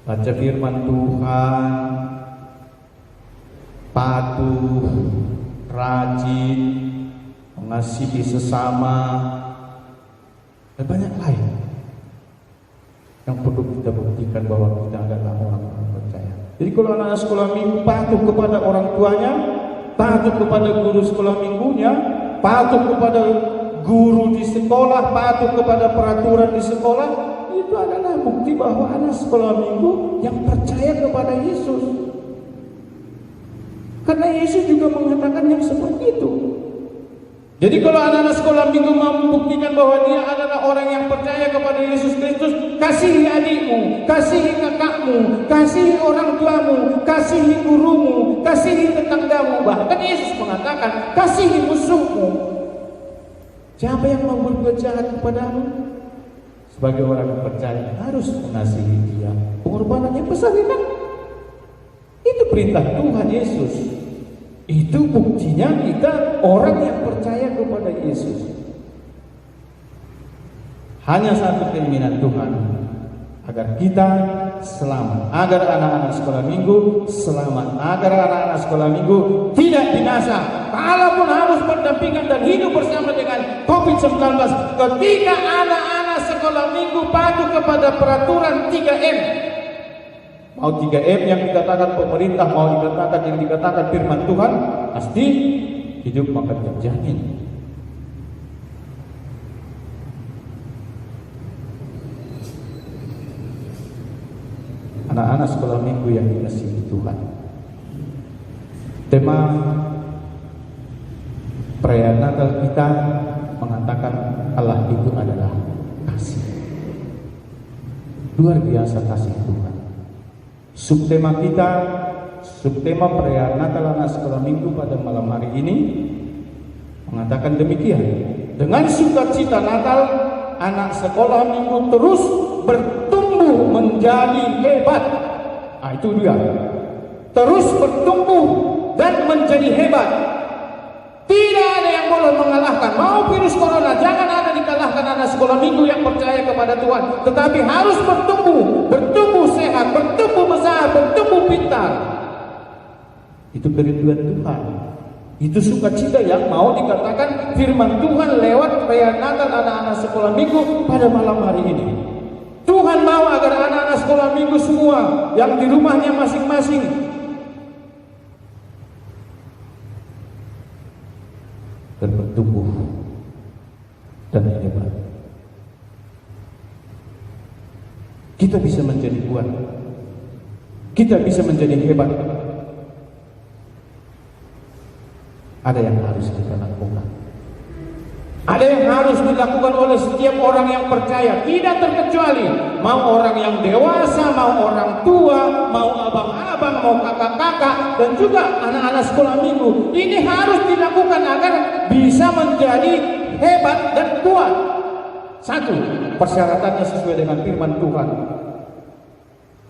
baca firman Tuhan, patuh, rajin, mengasihi sesama, dan banyak lain yang perlu kita buktikan bahwa kita adalah orang yang percaya. Jadi kalau anak sekolah minggu patuh kepada orang tuanya, patuh kepada guru sekolah minggunya, patuh kepada guru di sekolah, patuh kepada peraturan di sekolah, itu adalah bukti bahwa anak sekolah minggu yang percaya kepada Yesus. Karena Yesus juga mengatakan yang seperti itu. Jadi kalau anak-anak sekolah minggu mau membuktikan bahwa dia adalah orang yang percaya kepada Yesus Kristus, kasihi adikmu, kasihi kakakmu, kasihi orang tuamu, kasihi gurumu, kasihi tetanggamu. Bahkan Yesus mengatakan, kasihi musuhmu. Siapa yang mau berbuat jahat kepadamu, sebagai orang yang percaya harus mengasihi dia. Pengorbanan yang besar kan? Itu perintah Tuhan Yesus. Itu buktinya kita orang yang percaya kepada Yesus. Hanya satu keinginan Tuhan, agar kita selamat, agar anak-anak sekolah minggu selamat, agar anak-anak sekolah minggu tidak binasa. Kalaupun harus berdampingan dan hidup bersama dengan COVID-19, ketika anak-anak sekolah minggu patuh kepada peraturan 3M, mau 3M yang dikatakan pemerintah, mau dikatakan yang dikatakan firman Tuhan, pasti hidup akan terjamin. Anak-anak sekolah minggu yang dikasihi Tuhan, tema perayaan Natal kita mengatakan Allah itu adalah kasih. Luar biasa kasih Tuhan. Subtema kita, subtema perayaan Natal anak sekolah minggu pada malam hari ini mengatakan demikian. Dengan sukacita Natal, anak sekolah minggu terus bertumbuh menjadi hebat. Nah, itu dia. Terus bertumbuh dan menjadi hebat. Tidak ada yang boleh mengalahkan. Mau virus corona, jangan ada dikalahkan anak sekolah minggu yang percaya kepada Tuhan. Tetapi harus bertumbuh, bertumbuh sehat, bertumbuh besar, bertumbuh pintar. Itu kerinduan Tuhan. Itu sukacita yang mau dikatakan firman Tuhan lewat perayaan Natal anak-anak sekolah minggu pada malam hari ini. Tuhan mau agar anak-anak sekolah minggu semua yang di rumahnya masing-masing bertumbuh dan hebat. Kita bisa menjadi kuat. Kita bisa menjadi hebat. Ada yang harus kita lakukan. Ada yang harus dilakukan oleh setiap orang yang percaya, tidak terkecuali. Mau orang yang dewasa, mau orang tua, mau abang-abang, mau kakak-kakak, dan juga anak-anak sekolah minggu. Ini harus dilakukan agar bisa menjadi hebat dan kuat. Satu, persyaratannya sesuai dengan firman Tuhan.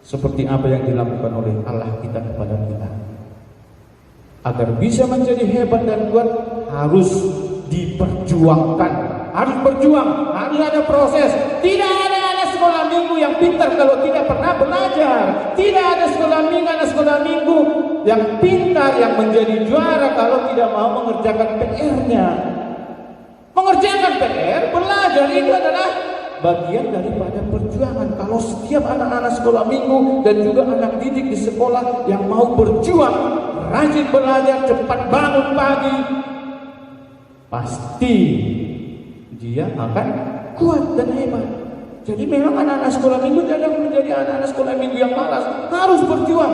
Seperti apa yang dilakukan oleh Allah kita kepada kita. Agar bisa menjadi hebat dan kuat harus diperjuangkan, harus berjuang, harus ada proses. Tidak ada anak sekolah minggu yang pintar kalau tidak pernah belajar. Tidak ada anak sekolah minggu yang pintar, yang menjadi juara kalau tidak mau mengerjakan PR-nya. Mengerjakan PR, belajar itu adalah bagian daripada perjuangan. Kalau setiap anak-anak sekolah minggu dan juga anak didik di sekolah yang mau berjuang, rajin belajar, cepat bangun pagi, pasti dia akan kuat dan hebat. Jadi memang anak-anak sekolah minggu jangan menjadi anak-anak sekolah minggu yang malas. Harus berjuang.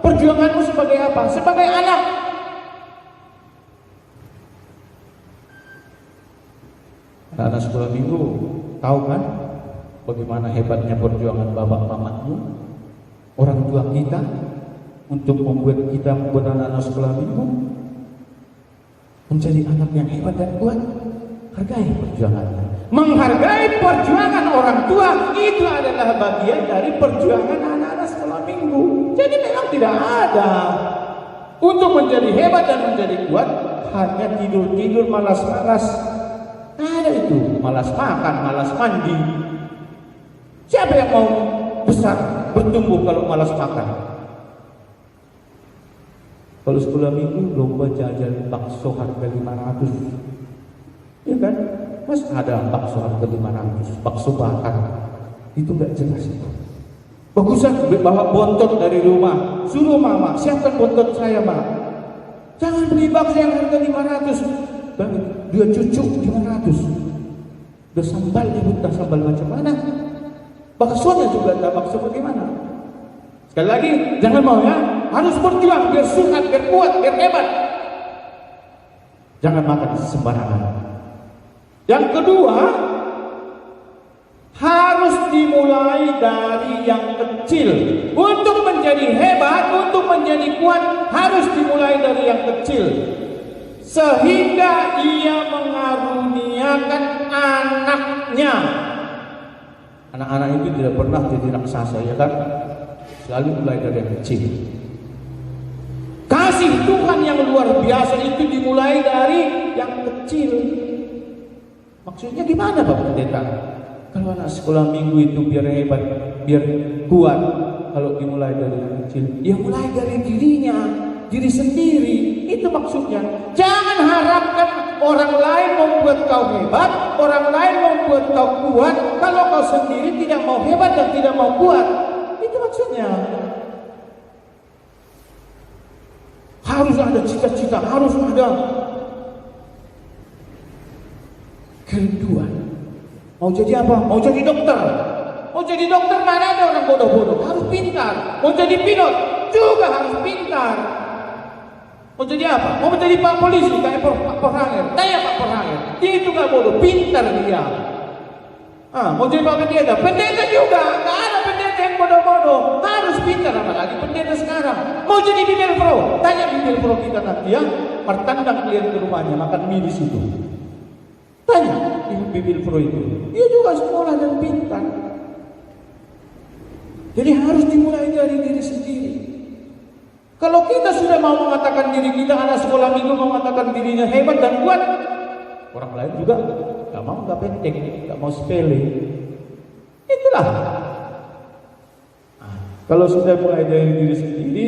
Perjuanganmu sebagai apa? Sebagai anak. Anak-anak sekolah minggu tahu kan bagaimana hebatnya perjuangan bapak mamakmu, orang tua kita, untuk membuat anak-anak sekolah minggu menjadi anak yang hebat dan kuat. Hargai perjuangannya. Menghargai perjuangan orang tua itu adalah bagian dari perjuangan anak-anak sekolah minggu. Jadi memang tidak ada untuk menjadi hebat dan menjadi kuat hanya tidur-tidur, malas-malas. Ada itu, malas makan, malas mandi. Siapa yang mau besar, bertumbuh kalau malas makan? Kalau sekolah minggu lomba jajan bakso harga 500. Ya kan? Mas ada bakso harga 500, bakso bakar. Itu enggak jelas itu. Bagusan bawa bontot dari rumah, suruh mama, siapkan bontot saya, Mak. Jangan beli bakso yang harga 500. Bang, dua cucuk 500. Udah sambal, ibu tak sambal macam mana? Baksonya juga tak bakso bagaimana? Sekali lagi, jangan mau ya, harus berjuang biar sehat, biar kuat, biar hebat. Jangan makan sembarangan. Yang kedua, harus dimulai dari yang kecil. Untuk menjadi hebat, untuk menjadi kuat, harus dimulai dari yang kecil. Sehingga ia mengaruniakan anaknya. Anak-anak itu tidak pernah jadi raksasa, ya kan? Selalu mulai dari yang kecil. Kasih Tuhan yang luar biasa itu dimulai dari yang kecil. Maksudnya gimana Pak Pendeta? Kalau anak sekolah minggu itu biar hebat, biar kuat, kalau dimulai dari yang kecil, ya mulai dari dirinya, diri sendiri. Itu maksudnya. Jangan harapkan orang lain membuat kau hebat, orang lain membuat kau kuat, kalau kau sendiri tidak mau hebat dan tidak mau kuat. Itu maksudnya. Harus ada cita-cita, harus ada kerinduan. Mau jadi apa? Mau jadi dokter. Mau jadi dokter mana ada orang bodoh-bodoh? Harus pintar. Mau jadi pilot juga harus pintar. Mau jadi apa? Mau menjadi Pak Polisi kayak Pak Perhanger. Tanya Pak Perhanger. Dia itu gak bodoh, pintar dia. Mau jadi Pak Pendeta. Pendeta juga. Gak ada pendeta yang bodoh-bodoh. Harus pintar, apalagi pendeta sekarang. Mau jadi Bibel Pro. Tanya Bibel Pro kita nanti ya. Martandang kalian ke rumahnya makan mie di situ. Tanya Ibu Bibel Pro itu. Dia juga sekolah dan pintar. Jadi harus dimulai dari diri sendiri. Kalau kita sudah mau mengatakan diri kita, anak sekolah minggu mau mengatakan dirinya hebat dan kuat, orang lain juga gak mau, gak penting, gak mau sepele. Itulah. Kalau sudah mulai dari diri sendiri,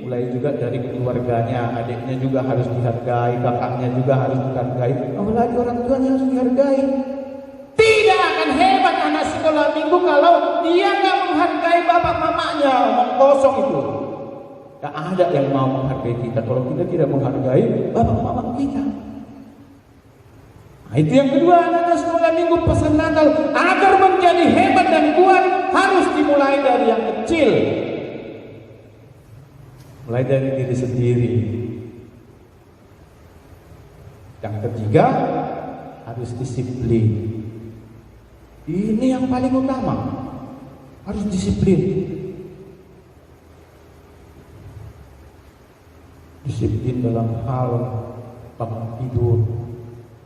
mulai juga dari keluarganya, adiknya juga harus dihargai, kakaknya juga harus dihargai, apalagi orang tuanya harus dihargai. Tidak akan hebat anak sekolah minggu kalau dia gak menghargai bapak mamanya, omong kosong itu. Gak ada yang mau menghargai kita kalau kita tidak menghargai bapak mama kita. Nah, itu yang kedua, anak sekolah minggu pesan Natal agar menjadi hebat dan kuat harus dimulai dari yang kecil. Mulai dari diri sendiri. Yang ketiga, harus disiplin. Ini yang paling utama. Harus disiplin. Disiplin dalam hal bangun tidur,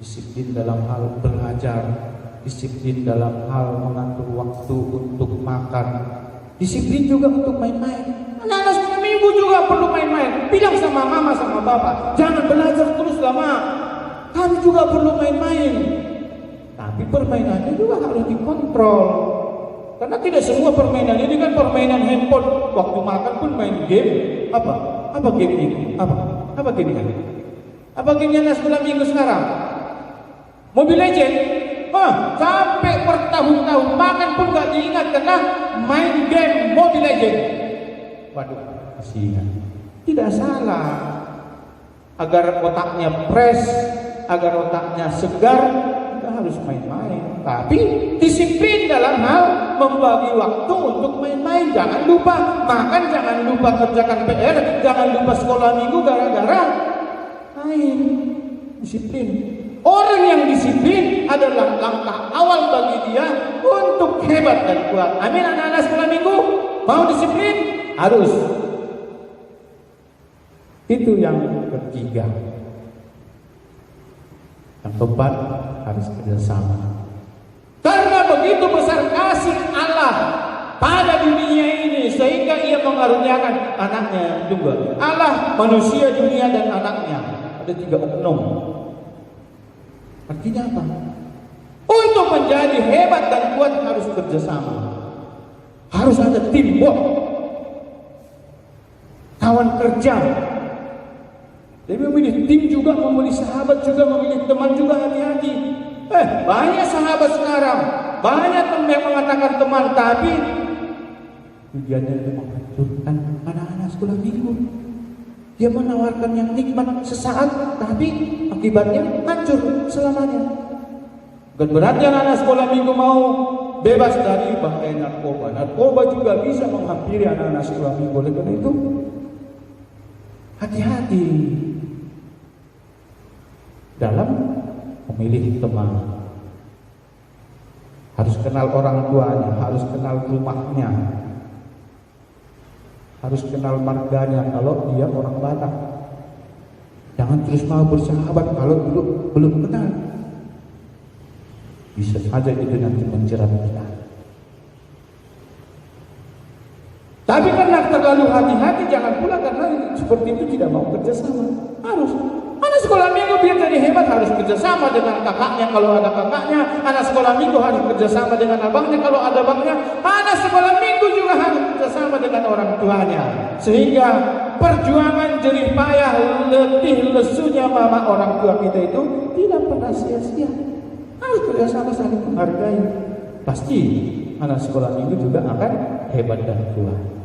disiplin dalam hal belajar, disiplin dalam hal mengatur waktu untuk makan, disiplin juga untuk main-main. Anak-anak sekolah minggu juga perlu main-main. Bilang sama mama sama bapak, jangan belajar terus lama. Kami juga perlu main-main. Tapi permainannya juga harus dikontrol. Karena tidak semua permainan ini kan permainan handphone. Waktu makan pun main game. Apa game ini? Apa game ini? Apa gamenya anak sekolah minggu sekarang? Mobile Legend? Sampai bertahun-tahun makan pun gak diingat karena main game Mobile Legend. Waduh, kasihan. Tidak salah. Agar otaknya fresh, agar otaknya segar, kita harus main-main. Tapi disiplin dalam hal membagi waktu untuk main-main. Jangan lupa makan, jangan lupa kerjakan PR, jangan lupa sekolah minggu gara-gara main. Disiplin. Orang yang disiplin adalah langkah awal bagi dia untuk hebat dan kuat. Amin. Anak-anak sekolah minggu mau disiplin? Harus. Itu yang ketiga. Yang keempat, harus kerjasama. Karena begitu besar kasih Allah pada dunia ini sehingga ia mengaruniakan anaknya juga. Allah, manusia, dunia dan anaknya. Ada 3 oknum. Artinya apa? Untuk menjadi hebat dan kuat harus kerjasama. Harus ada teamwork. Kawan kerja. Jadi memilih tim juga, memilih sahabat juga, memilih teman juga, hati-hati. Banyak sahabat sekarang, banyak teman yang mengatakan teman, tapi tujuannya itu menghancurkan anak-anak sekolah minggu. Dia menawarkan yang nikmat sesaat, tapi akibatnya hancur selamanya. Bukan berarti anak-anak sekolah minggu mau bebas dari bahaya narkoba. Narkoba juga bisa menghampiri anak-anak sekolah minggu. Oleh karena itu, hati-hati dalam memilih teman. Harus kenal orang tuanya, harus kenal rumahnya, harus kenal marganya kalau dia orang Batak. Jangan terus mau bersahabat kalau belum kenal. Bisa saja itu nanti menjerat kita. Tapi karena terlalu hati-hati, jangan pula karena seperti itu tidak mau kerjasama. Harus. Anak sekolah minggu biar jadi hebat harus kerjasama dengan kakaknya kalau ada kakaknya. Anak sekolah minggu harus kerjasama dengan abangnya kalau ada abangnya. Anak sekolah minggu juga harus kerjasama dengan orang tuanya. Sehingga perjuangan jerih payah, letih lesunya mama orang tua kita itu tidak pernah sia-sia. Harus kerjasama, saling menghargai. Pasti anak sekolah minggu juga akan hebat dan kuat.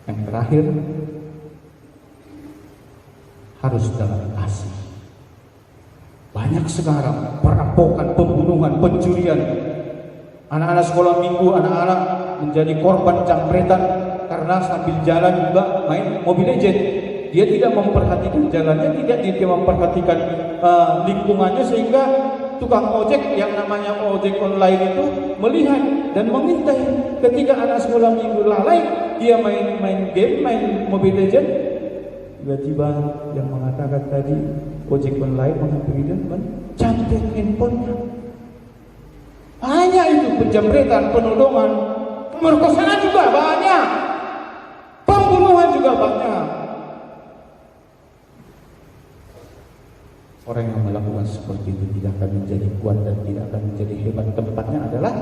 Yang terakhir, harus dalam kasih. Banyak sekarang perampokan, pembunuhan, pencurian. Anak-anak sekolah minggu, anak-anak menjadi korban jambretan karena sambil jalan juga main Mobile Legends. Dia tidak memperhatikan jalannya, tidak memperhatikan lingkungannya, sehingga tukang ojek yang namanya ojek online itu melihat dan mengintai. Ketika anak sekolah minggu lalai, dia main game, main Mobile Legends, tiba-tiba yang mengatakan tadi ojek online menghampiri dan mencantik handphonenya. Banyak itu penjambretan, penodongan, pemerkosaan juga banyak, pembunuhan juga banyak. Orang yang melakukan seperti itu tidak akan menjadi kuat dan tidak akan menjadi hebat. Tempatnya adalah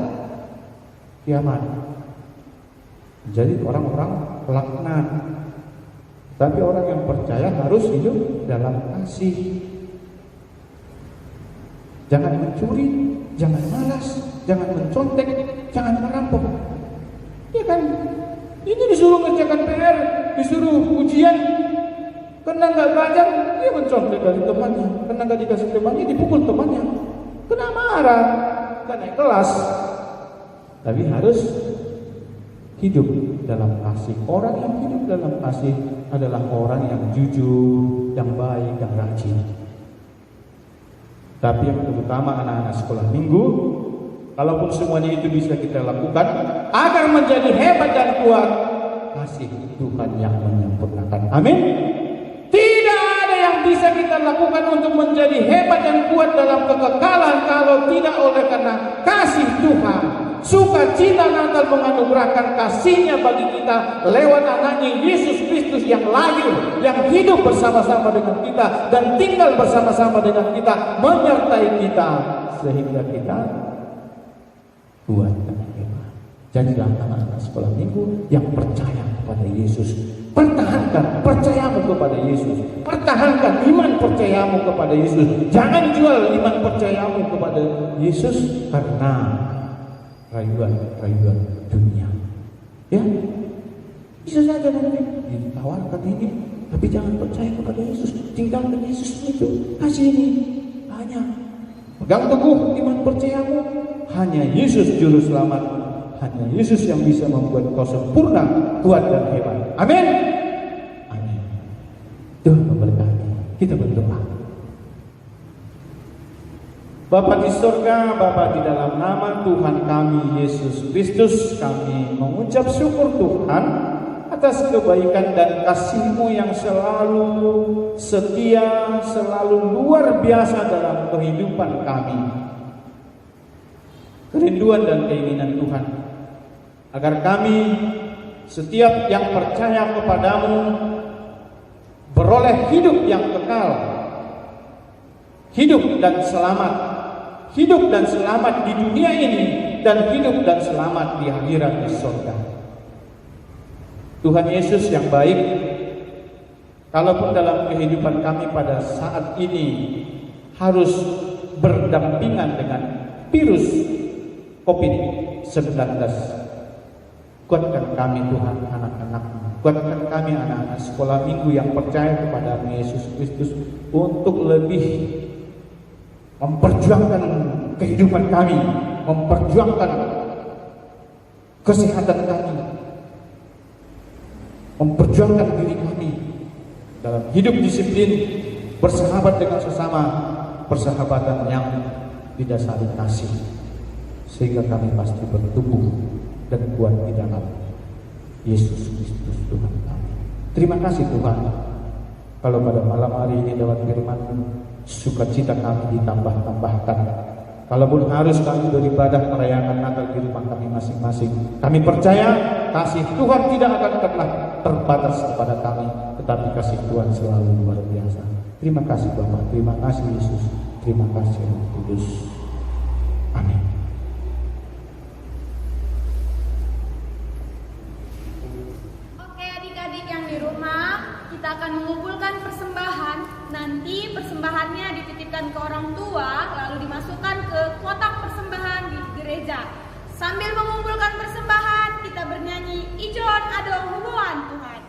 kiamat. Jadi orang-orang laknat. Tapi orang yang percaya harus hidup dalam kasih. Jangan mencuri, jangan malas, jangan mencontek, jangan merampok. Ya kan? Ini disuruh ngerjakan PR, disuruh ujian, karena nggak belajar, dia mencontek dari temannya. Karena nggak dikasih temannya, dipukul temannya. Kena marah, nggak naik kelas. Tapi harus hidup dalam kasih. Orang yang hidup dalam kasih adalah orang yang jujur, yang baik, yang rajin. Tapi yang terutama anak-anak sekolah minggu, kalaupun semuanya itu bisa kita lakukan agar menjadi hebat dan kuat, kasih Tuhan yang menyempurnakan. Amin. Tidak ada yang bisa kita lakukan untuk menjadi hebat dan kuat dalam kekekalan kalau tidak oleh karena kasih Tuhan. Sukacita Natal menganugerahkan kasih-Nya bagi kita lewat anaknya Yesus Kristus yang lahir, yang hidup bersama-sama dengan kita dan tinggal bersama-sama dengan kita, menyertai kita sehingga kita kuat dan hebat. Jadilah anak-anak sekolah minggu yang percaya kepada Yesus. Pertahankan percayamu kepada Yesus. Pertahankan iman percayamu kepada Yesus. Jangan jual iman percayamu kepada Yesus karena rayuan dunia. Ya, bisa saja nanti ditawarkan ini, tapi jangan percaya kepada Yesus. Tinggalkan Yesus itu. Kasih ini hanya pegang teguh iman percayamu. Hanya Yesus juru selamat. Hanya Yesus yang bisa membuat kau sempurna, kuat dan hebat. Amin. Amin. Tuhan memberkati. Kita berdoa. Bapa di surga, Bapa di dalam nama Tuhan kami Yesus Kristus, kami mengucap syukur Tuhan atas kebaikan dan kasih-Mu yang selalu setia, selalu luar biasa dalam kehidupan kami. Kerinduan dan keinginan Tuhan agar kami setiap yang percaya kepadamu beroleh hidup yang kekal, hidup dan selamat. Hidup dan selamat di dunia ini dan hidup dan selamat di akhirat di surga. Tuhan Yesus yang baik, kalaupun dalam kehidupan kami pada saat ini harus berdampingan dengan virus COVID-19, kuatkan kami Tuhan anak-anak-Mu, kuatkan kami anak-anak sekolah minggu yang percaya kepada Yesus Kristus untuk lebih memperjuangkan kehidupan kami, memperjuangkan kesehatan kami, memperjuangkan diri kami dalam hidup disiplin, bersahabat dengan sesama, persahabatan yang didasari kasih, sehingga kami pasti bertumbuh dan kuat di dalam Yesus Kristus Tuhan kami. Terima kasih Tuhan, kalau pada malam hari ini lewat firman-Mu, sukacita kami ditambah-tambahkan Kalaupun harus kami beribadah merayakan Natal di rumah kami masing-masing, kami percaya kasih Tuhan tidak akan pernah terbatas kepada kami, tetapi kasih Tuhan selalu luar biasa. Terima kasih Bapa, terima kasih Yesus, terima kasih Roh Kudus. Amin. Oke adik-adik yang di rumah, kita akan mengumpulkan persembahan. Nanti persembahannya dititipkan ke orang tua, lalu dimasukkan ke kotak persembahan di gereja. Sambil mengumpulkan persembahan, kita bernyanyi Ijon Adong Hubungan Tuhan.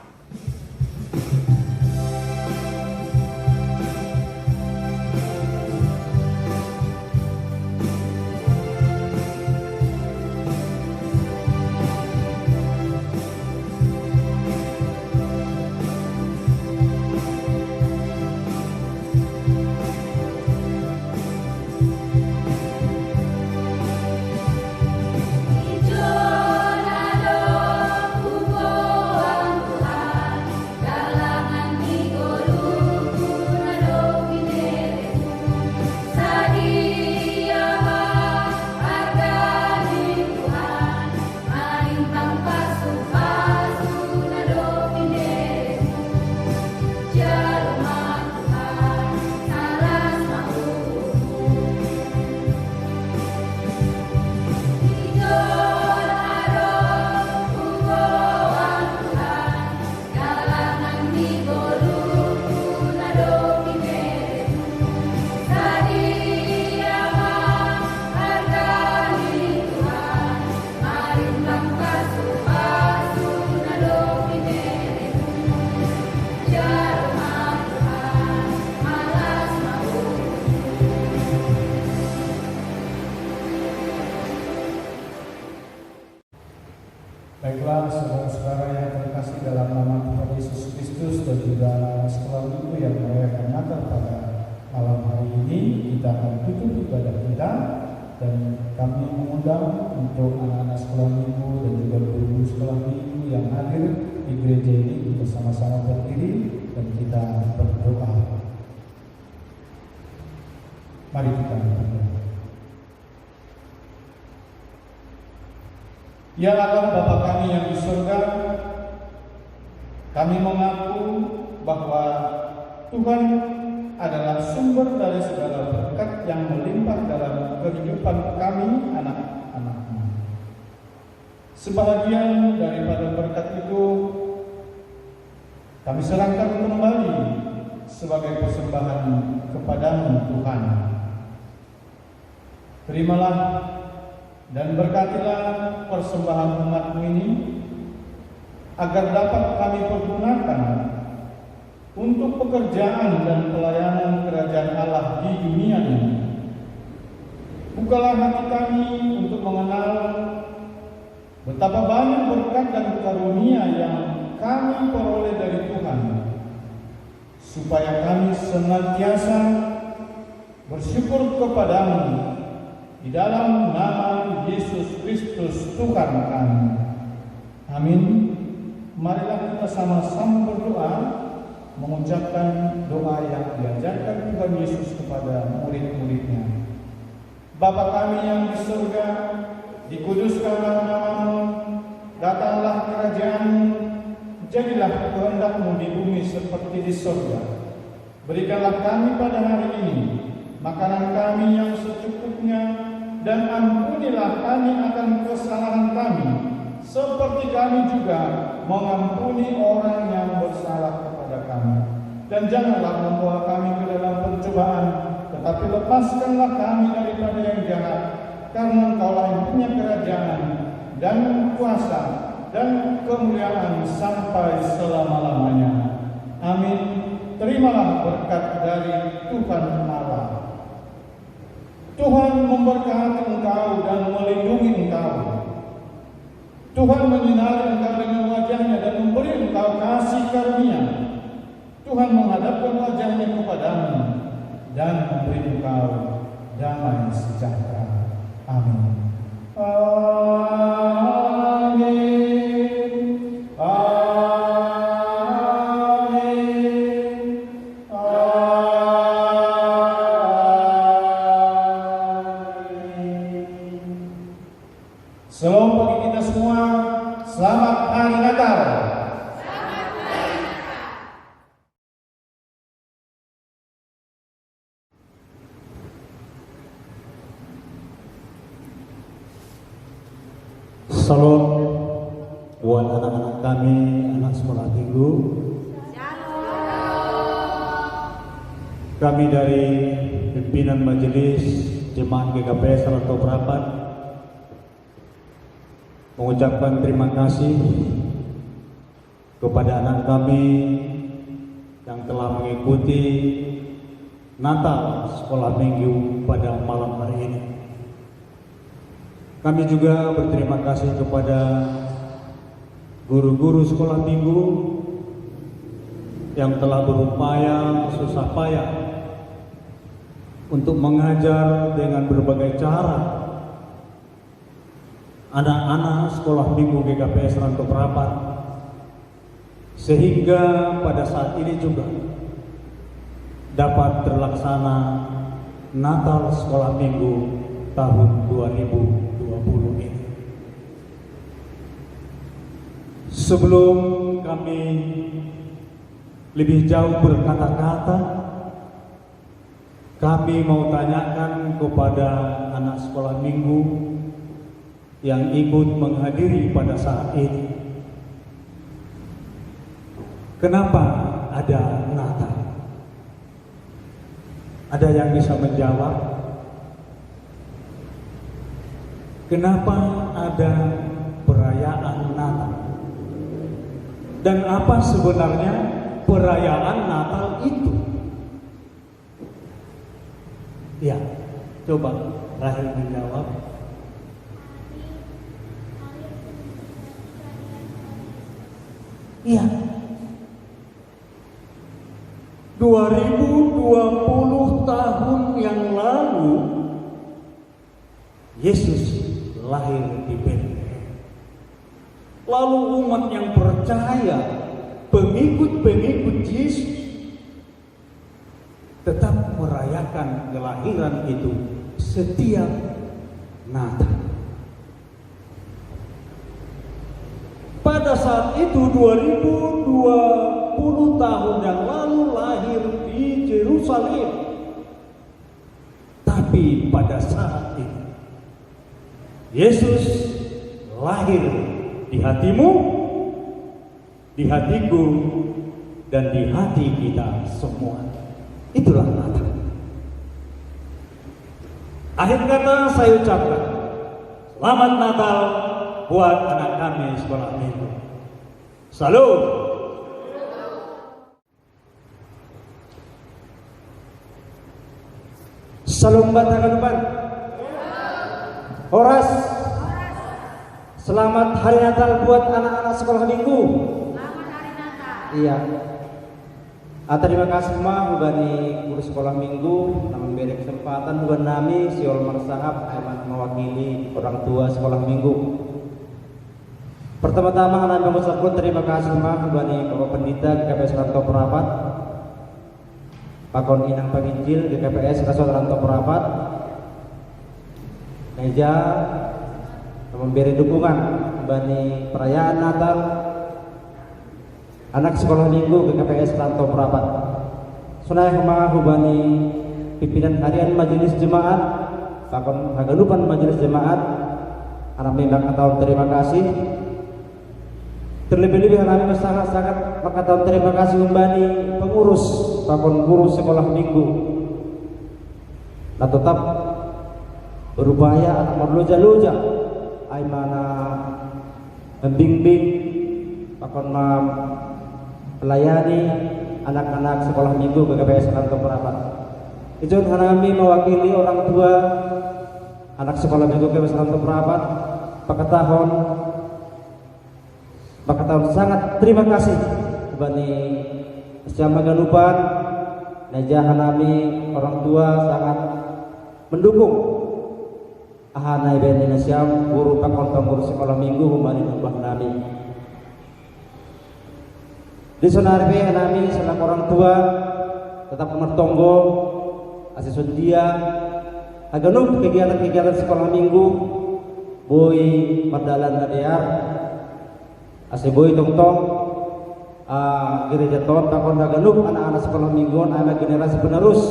Baiklah saudara-saudara yang terkasih dalam nama Tuhan Yesus Kristus dan juga sekolah minggu yang merayakan Natal pada malam hari ini, kita akan tutup ibadah kita dan kami mengundang untuk anak-anak sekolah minggu dan juga guru sekolah minggu yang hadir di gereja ini untuk sama-sama berdiri dan kita berdoa. Mari kita berdoa. Ya Allah Bapa kami yang di surga, kami mengaku bahwa Tuhan adalah sumber dari segala berkat yang melimpah dalam kehidupan kami anak-anak-Mu. Sebahagian daripada berkat itu kami serahkan kembali sebagai persembahan kepadamu Tuhan. Terimalah dan berkatilah persembahan umat-Mu ini agar dapat kami pergunakan untuk pekerjaan dan pelayanan kerajaan Allah di dunia ini. Bukalah hati kami untuk mengenal betapa banyak berkat dan karunia yang kami peroleh dari Tuhan, supaya kami senantiasa bersyukur kepadamu di dalam nama Yesus Kristus Tuhan kami. Amin. Marilah kita sama-sama berdoa mengucapkan doa yang diajarkan Tuhan Yesus kepada murid-muridnya. Bapa kami yang di surga, dikuduskanlah nama-Mu, datanglah kerajaan-Mu, jadilah kehendak-Mu di bumi seperti di surga. Berikanlah kami pada hari ini makanan kami yang secukupnya, dan ampunilah kami akan kesalahan kami, seperti kami juga mengampuni orang yang bersalah kepada kami. Dan janganlah membawa kami ke dalam pencobaan, tetapi lepaskanlah kami daripada yang jahat, karena Engkaulah yang punya kerajaan dan kuasa dan kemuliaan sampai selama-lamanya. Amin. Terimalah berkat dari Tuhan Allah. Tuhan memberkati engkau dan melindungi engkau. Tuhan menyinari engkau dengan wajah-Nya dan memberi engkau kasih karunia. Tuhan menghadapkan wajah-Nya kepadamu dan memberi engkau damai sejahtera. Amin. Amin. Amin. Shalom bagi kita semua. Selamat Hari Natal. Salam buat anak-anak kami, anak sekolah minggu. Kami dari pimpinan Majelis Jemaat GKPS Rantau Prapat mengucapkan terima kasih kepada anak kami yang telah mengikuti Natal sekolah minggu pada malam hari ini. Kami juga berterima kasih kepada guru-guru sekolah minggu yang telah berupaya susah payah untuk mengajar dengan berbagai cara anak-anak sekolah minggu GKPS Rantau Prapat, sehingga pada saat ini juga dapat terlaksana Natal sekolah minggu tahun 2020 ini. Sebelum kami lebih jauh berkata-kata, kami mau tanyakan kepada anak sekolah minggu yang ikut menghadiri pada saat ini, kenapa ada Natal? Ada yang bisa menjawab? Kenapa ada perayaan Natal? Dan apa sebenarnya perayaan Natal itu? Ya, coba Rahel menjawab. Iya. 2020 tahun yang lalu Yesus lahir di Betlehem. Lalu umat yang percaya, pengikut-pengikut Yesus, tetap merayakan kelahiran itu setiap Natal. Pada saat itu 2020 tahun yang lalu lahir di Yerusalem. Tapi pada saat itu Yesus lahir di hatimu, di hatiku, dan di hati kita semua. Itulah Natal. Akhir kata saya ucapkan selamat Natal buat anak kami sekolah minggu. Salam. Salam Batangan depan. Horas. Selamat Hari Natal buat anak-anak sekolah minggu. Selamat Hari Natal. Iya. Terima kasih mah bani guru sekolah minggu namun beri kesempatan buat nami siol marsahab aiman mewakili orang tua sekolah minggu. Pertama-tama kami mengucapkan terima kasih mah bani Bapak Pendeta GKPS Rantau Prapat, Pakon Inang Penginjil GKPS Rantau Prapat, Meja memberi dukungan bani perayaan Natal anak sekolah minggu GKPS Rantau Prapat. Sunai kemah hubani pimpinan harian majelis jemaat, Pakon haganupan majelis jemaat, anak membang atau terima kasih. Terlebih-lebih kami sangat-sangat makatau terima kasih hubani pengurus Pakon guru sekolah minggu. Nah tetap berupaya merluja-luja aimana membimbing Pakon melayani anak-anak sekolah minggu GKPS Rantau Prapat. Itu kami mewakili orang tua anak sekolah minggu GKPS Rantau Prapat. Pakatahun sangat terima kasih bani Siama Ganupan, Najah Hanami orang tua sangat mendukung Ahana Ibn Nasyam guru Pakon guru sekolah minggu bani Nubah Nami. Di Sonarbe Hanami selaku orang tua tetap menertonggo asisun dia agar kegiatan-kegiatan sekolah minggu Boy Mardalan Nadear, ase boy tong gereja ton takon Haganup anak-anak sekolah mingguan anak generasi penerus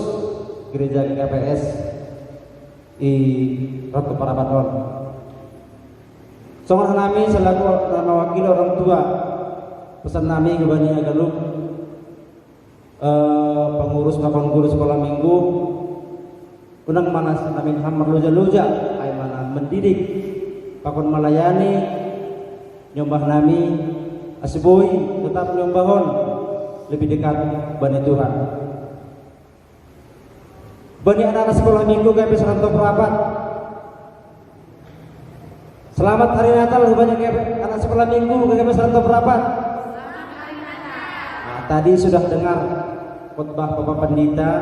gereja GKPS i Ratu Parabaton. Songon nami selaku wakil orang tua pesan nami kebani Haganup pengurus guru sekolah minggu unang manas namin hamar loja ay mana mendidik pakon melayani nyombah nami asboy tetap nyombahon lebih dekat bani Tuhan. Bani anak-anak sekolah minggu kami serantau perapat. Selamat hari Natal banyak anak sekolah minggu kami serantau perapat. Nah, tadi sudah dengar khotbah Bapak Pendeta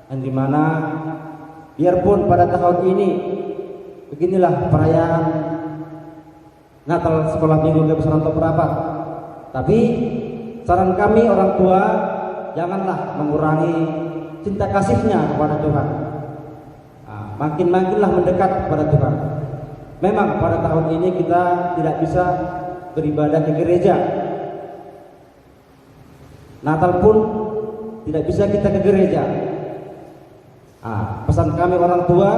yang dimana biarpun pada tahun ini beginilah perayaan Natal sekolah minggu kami serantau perapat, tapi saran kami orang tua janganlah mengurangi cinta kasihnya kepada Tuhan. Nah, makin-makinlah mendekat kepada Tuhan. Memang pada tahun ini kita tidak bisa beribadah ke gereja. Natal pun tidak bisa kita ke gereja. Nah, pesan kami orang tua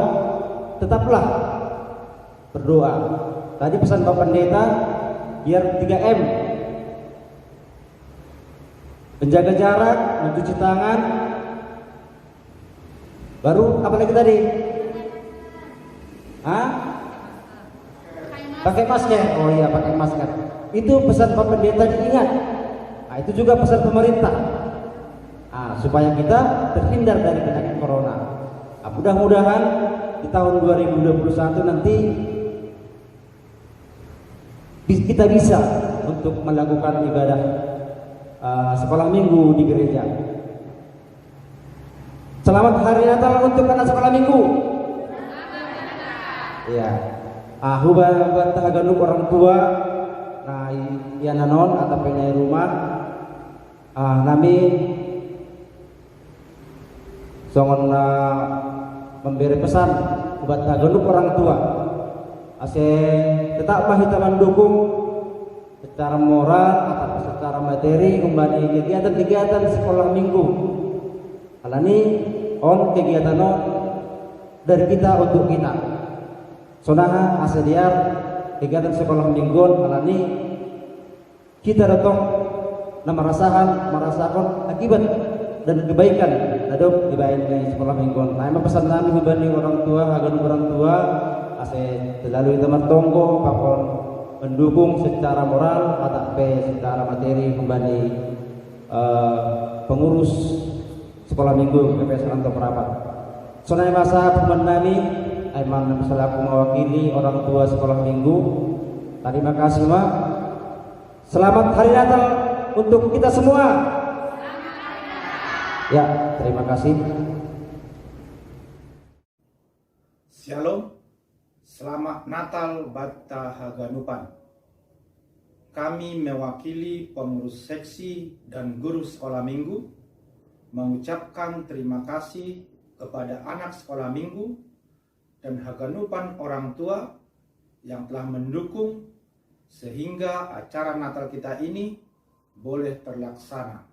tetaplah berdoa. Tadi pesan Bapak Pendeta biar 3M, menjaga jarak, mencuci tangan, baru apa lagi tadi? Pakai masker. Oh iya, pakai masker. Itu pesan Bapak Pendeta diingat. Nah, itu juga pesan pemerintah. Supaya kita terhindar dari penyakit corona. Nah, mudah-mudahan di tahun 2021 nanti kita bisa untuk melakukan ibadah sekolah minggu di gereja. Selamat hari Natal untuk anak sekolah minggu. Iya. Buat Haganup orang tua, nah iya nanon atau penyanyi rumah, nami songon memberi pesan buat Haganup orang tua. Ase tetap kita mendukung secara moral atau secara materi kembali kegiatan-kegiatan sekolah minggu. Alani on kegiatan dari kita untuk kita. Sonaha asediar kegiatan sekolah minggu alani kita datang merasakan akibat dan kebaikan adop di sekolah minggu. Nah, emang pesan kami kembali orang tua, Haganup orang tua ase selalu teman tonggo pakon mendukung secara moral atau secara materi kembali pengurus sekolah minggu KPS Rantau Perapat. Sonai masa pemenani Aiman selaku mewakili orang tua sekolah minggu. Terima kasih Ma. Selamat hari Natal untuk kita semua. Ya, terima kasih. Shalom. Selamat Natal Bata Haganupan. Kami mewakili pengurus seksi dan guru sekolah minggu mengucapkan terima kasih kepada anak sekolah minggu dan Haganupan orang tua yang telah mendukung sehingga acara Natal kita ini boleh terlaksana.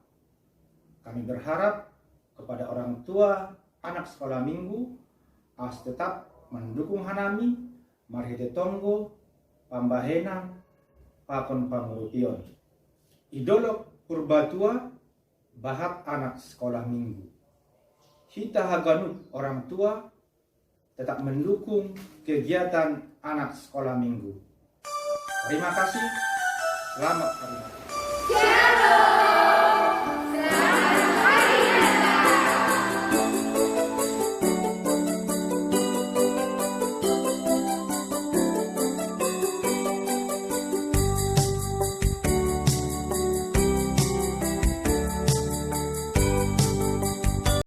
Kami berharap kepada orang tua anak sekolah minggu tetap mendukung hanami marhite tonggo pambahenang pakon pangurupion idolok purbatua bahat anak sekolah minggu. Kita Haganup orang tua tetap mendukung kegiatan anak sekolah minggu. Terima kasih. Selamat hari Natal.